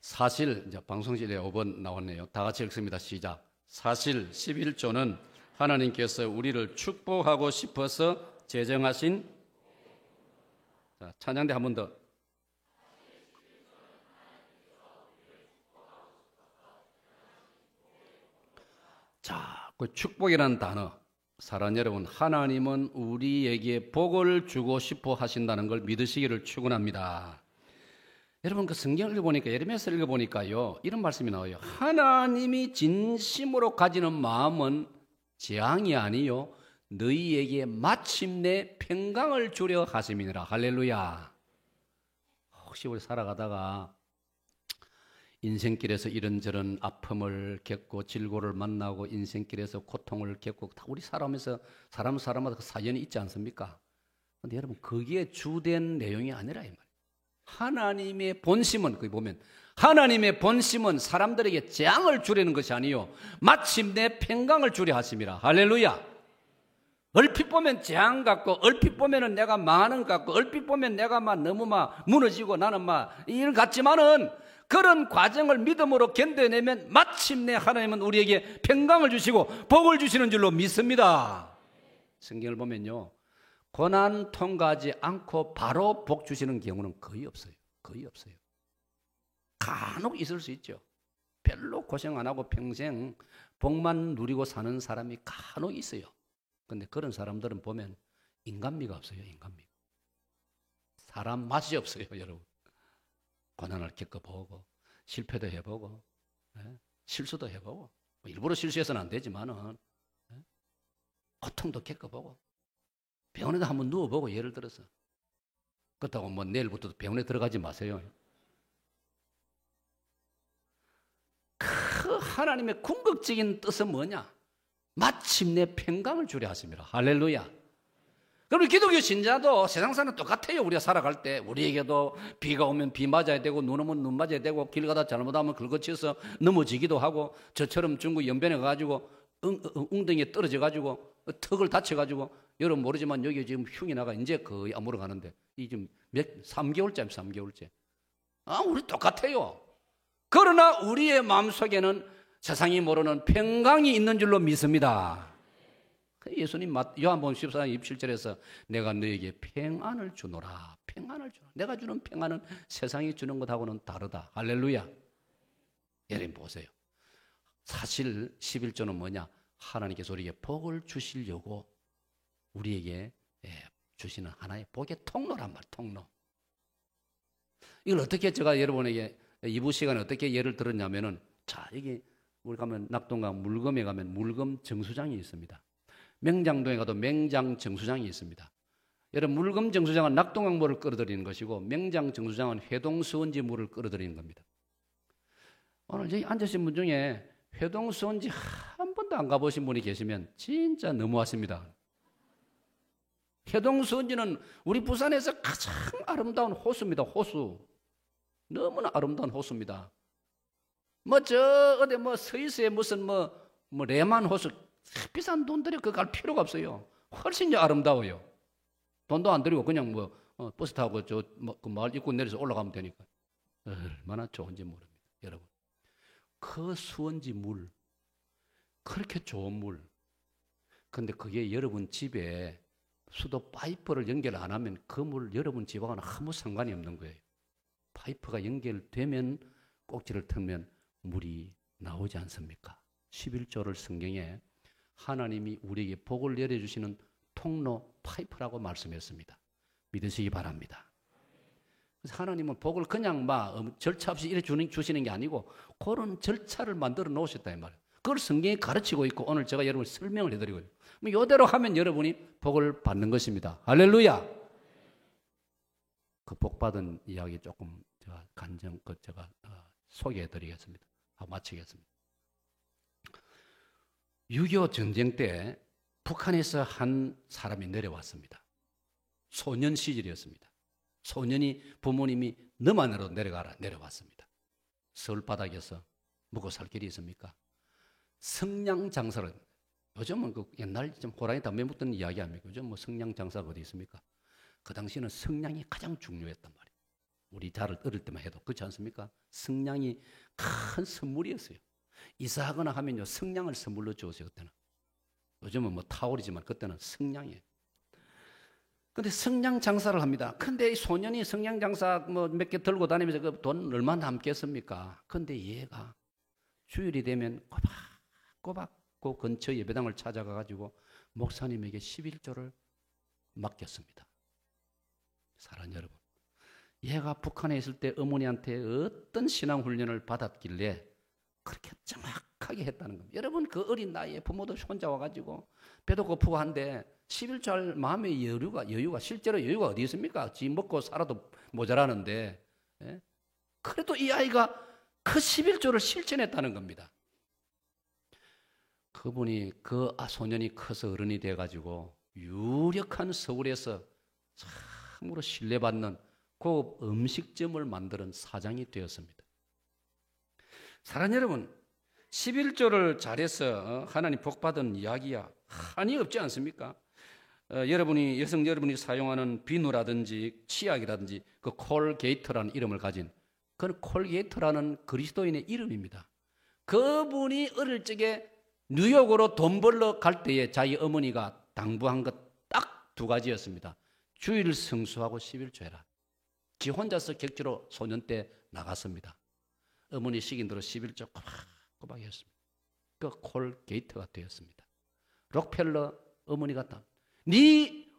사실, 이제 방송실에 5번 나왔네요. 다 같이 읽습니다. 시작. 사실 11조는 하나님께서 우리를 축복하고 싶어서 제정하신, 자, 찬양대 한 번 더. 자, 그 축복이라는 단어, 사랑 여러분, 하나님은 우리에게 복을 주고 싶어 하신다는 걸 믿으시기를 축원합니다. 여러분 그 성경을 읽어보니까, 예레미야서 읽어보니까요, 이런 말씀이 나와요. 하나님이 진심으로 가지는 마음은 재앙이 아니요 너희에게 마침내 평강을 주려 하심이니라. 할렐루야. 혹시 우리 살아가다가 인생길에서 이런저런 아픔을 겪고 질고를 만나고 인생길에서 고통을 겪고 다 우리 사람마다 그 사연이 있지 않습니까? 그런데 여러분 거기에 주된 내용이 아니라 이 말이에요. 하나님의 본심은, 거기 보면 하나님의 본심은 사람들에게 재앙을 주려는 것이 아니요 마침내 평강을 주려 하심이라. 할렐루야. 얼핏 보면 재앙 같고, 얼핏 보면은 내가 망하는 것 같고, 얼핏 보면 내가 너무 무너지고 나는 일 같지만은 그런 과정을 믿음으로 견뎌내면 마침내 하나님은 우리에게 평강을 주시고 복을 주시는 줄로 믿습니다. 성경을 보면요, 고난 통과하지 않고 바로 복 주시는 경우는 거의 없어요. 거의 없어요. 간혹 있을 수 있죠. 별로 고생 안 하고 평생 복만 누리고 사는 사람이 간혹 있어요. 근데 그런 사람들은 보면 인간미가 없어요. 인간미가. 사람 맛이 없어요. 여러분. 고난을 겪어보고 실패도 해보고 실수도 해보고 일부러 실수해서는 안 되지만은 고통도 겪어보고 병원에도 한번 누워보고 예를 들어서 그렇다고 뭐 내일부터 병원에 들어가지 마세요. 그 하나님의 궁극적인 뜻은 뭐냐? 마침내 평강을 주려 하십니다. 할렐루야. 그럼 기독교 신자도 세상 사람 똑같아요. 우리가 살아갈 때 우리에게도 비가 오면 비 맞아야 되고 눈 오면 눈 맞아야 되고 길 가다 잘못하면 긁어치어서 넘어지기도 하고 저처럼 중국 연변에 가가지고 웅덩이에 떨어져 가지고 턱을 다쳐 가지고 여러분 모르지만 여기 지금 흉이 나가 이제 거의 아무러 가는데 이 지금 3개월째. 우리 똑같아요. 그러나 우리의 마음속에는 세상이 모르는 평강이 있는 줄로 믿습니다. 예수님 요한복음 14장 27절에서 내가 너에게 평안을 주노라. 평안을 주노라. 내가 주는 평안은 세상이 주는 것하고는 다르다. 할렐루야. 여러분 보세요. 사실 11조는 뭐냐? 하나님께서 우리에게 복을 주시려고 우리에게 주시는 하나의 복의 통로란 말, 통로. 이걸 어떻게 제가 여러분에게 2부 시간에 어떻게 예를 들었냐면은 자, 여기 우리 가면 낙동강 물금에 가면 물금 정수장이 있습니다. 맹장동에 가도 맹장 정수장이 있습니다. 여러분 물금 정수장은 낙동강 물을 끌어들이는 것이고 맹장 정수장은 회동수원지 물을 끌어들이는 겁니다. 오늘 여기 앉으신 분 중에 회동수원지 한 번도 안 가보신 분이 계시면 진짜 너무하십니다. 회동수원지는 우리 부산에서 가장 아름다운 호수입니다. 호수. 너무나 아름다운 호수입니다. 어디 스위스에 무슨 레만 호수 비싼 돈 들여 그 갈 필요가 없어요. 훨씬 아름다워요. 돈도 안 들이고 그냥 버스 타고 그 마을 입구 내려서 올라가면 되니까 얼마나 좋은지 모릅니다. 여러분. 그 수원지 물 그렇게 좋은 물. 근데 그게 여러분 집에 수도 파이프를 연결 안 하면 그 물 여러분 집하고는 아무 상관이 없는 거예요. 파이프가 연결되면 꼭지를 틀면 물이 나오지 않습니까? 11조를 성경에 하나님이 우리에게 복을 내려주시는 통로 파이프라고 말씀했습니다. 믿으시기 바랍니다. 그래서 하나님은 복을 그냥 절차 없이 이래 주시는 게 아니고 그런 절차를 만들어 놓으셨다 이 말이에요. 그걸 성경이 가르치고 있고 오늘 제가 여러분 설명을 해드리고요. 이대로 하면 여러분이 복을 받는 것입니다. 할렐루야. 그 복 받은 이야기 조금 제가 소개해드리겠습니다. 하고 마치겠습니다. 6.25 전쟁 때 북한에서 한 사람이 내려왔습니다. 소년 시절이었습니다. 소년이 부모님이 너만으로 내려왔습니다. 서울 바닥에서 먹고 살 길이 있습니까? 성냥 장사를 요즘은 그 옛날 좀 호랑이 담배 묻던 이야기 아닙니까? 요즘 성냥 장사가 어디 있습니까? 그 당시에는 성냥이 가장 중요했단 말이에요. 우리 어릴 때만 해도 그렇지 않습니까? 성냥이 큰 선물이었어요. 이사하거나 하면요 성냥을 선물로 주었어요. 그때는. 요즘은 타월이지만 그때는 성냥이에요. 근데 성냥 장사를 합니다. 근데 이 소년이 성냥 장사 몇 개 들고 다니면서 그 돈 얼마 남겠습니까? 근데 얘가 주일이 되면 꼬박 그 근처 예배당을 찾아가가지고 목사님에게 11조를 맡겼습니다. 사랑하는 여러분, 얘가 북한에 있을 때 어머니한테 어떤 신앙 훈련을 받았길래 그렇게 정확하게 했다는 겁니다. 여러분 그 어린 나이에 부모도 혼자 와가지고 배도 고프고 한데 11조 할 마음의 여유가 실제로 여유가 어디 있습니까? 지 먹고 살아도 모자라는데 그래도 이 아이가 그 11조를 실천했다는 겁니다. 그분이 그 소년이 커서 어른이 돼가지고 유력한 서울에서 참으로 신뢰받는 고급 음식점을 만드는 사장이 되었습니다. 사랑하는 여러분, 11조를 잘해서 하나님 복받은 이야기야 한이 없지 않습니까? 여성 여러분이 사용하는 비누라든지 치약이라든지 그 콜게이트라는 이름을 가진 그건 콜게이트라는 그리스도인의 이름입니다. 그분이 어릴 적에 뉴욕으로 돈 벌러 갈 때에 자기 어머니가 당부한 것 딱 두 가지였습니다. 주일 성수하고 11조 해라. 지 혼자서 객지로 소년 때 나갔습니다. 어머니 시긴대로 11조 꼬박꼬박 했습니다. 그 콜게이트가 되었습니다. 록펠러 어머니가 네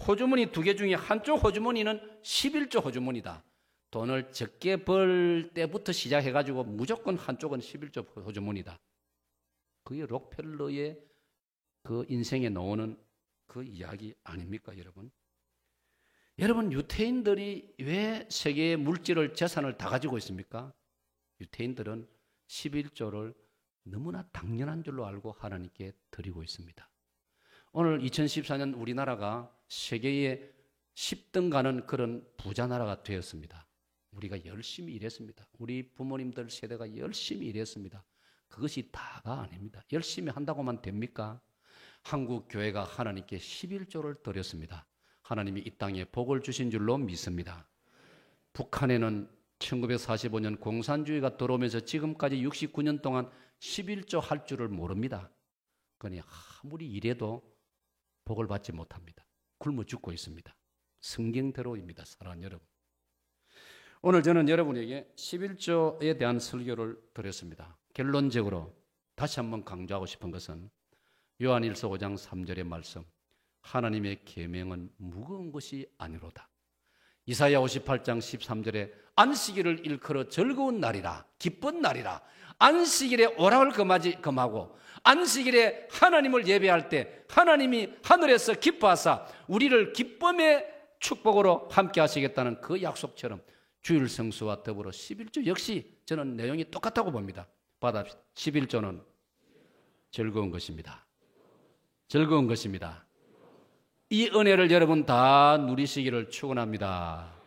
호주머니 2개 중에 한쪽 호주머니는 11조 호주머니다. 돈을 적게 벌 때부터 시작해가지고 무조건 한쪽은 11조 호주머니다. 그게 록펠러의 그 인생에 나오는 그 이야기 아닙니까, 여러분? 여러분, 유태인들이 왜 세계의 물질을, 재산을 다 가지고 있습니까? 유태인들은 11조를 너무나 당연한 줄로 알고 하나님께 드리고 있습니다. 오늘 2014년 우리나라가 세계에 10등 가는 그런 부자 나라가 되었습니다. 우리가 열심히 일했습니다. 우리 부모님들 세대가 열심히 일했습니다. 그것이 다가 아닙니다. 열심히 한다고만 됩니까? 한국 교회가 하나님께 11조를 드렸습니다. 하나님이 이 땅에 복을 주신 줄로 믿습니다. 북한에는 1945년 공산주의가 들어오면서 지금까지 69년 동안 11조 할 줄을 모릅니다. 그러니 아무리 일해도 복을 받지 못합니다. 굶어 죽고 있습니다. 성경대로입니다. 사랑하는 여러분. 오늘 저는 여러분에게 11조에 대한 설교를 드렸습니다. 결론적으로 다시 한번 강조하고 싶은 것은 요한일서 5장 3절의 말씀, 하나님의 계명은 무거운 것이 아니로다. 이사야 58장 13절에 안식일을 일컬어 즐거운 날이라, 기쁜 날이라, 안식일에 오락을 금하고 안식일에 하나님을 예배할 때 하나님이 하늘에서 기뻐하사 우리를 기쁨의 축복으로 함께 하시겠다는 그 약속처럼 주일 성수와 더불어 11조 역시 저는 내용이 똑같다고 봅니다. 받아 11조는 즐거운 것입니다. 즐거운 것입니다. 이 은혜를 여러분 다 누리시기를 축원합니다.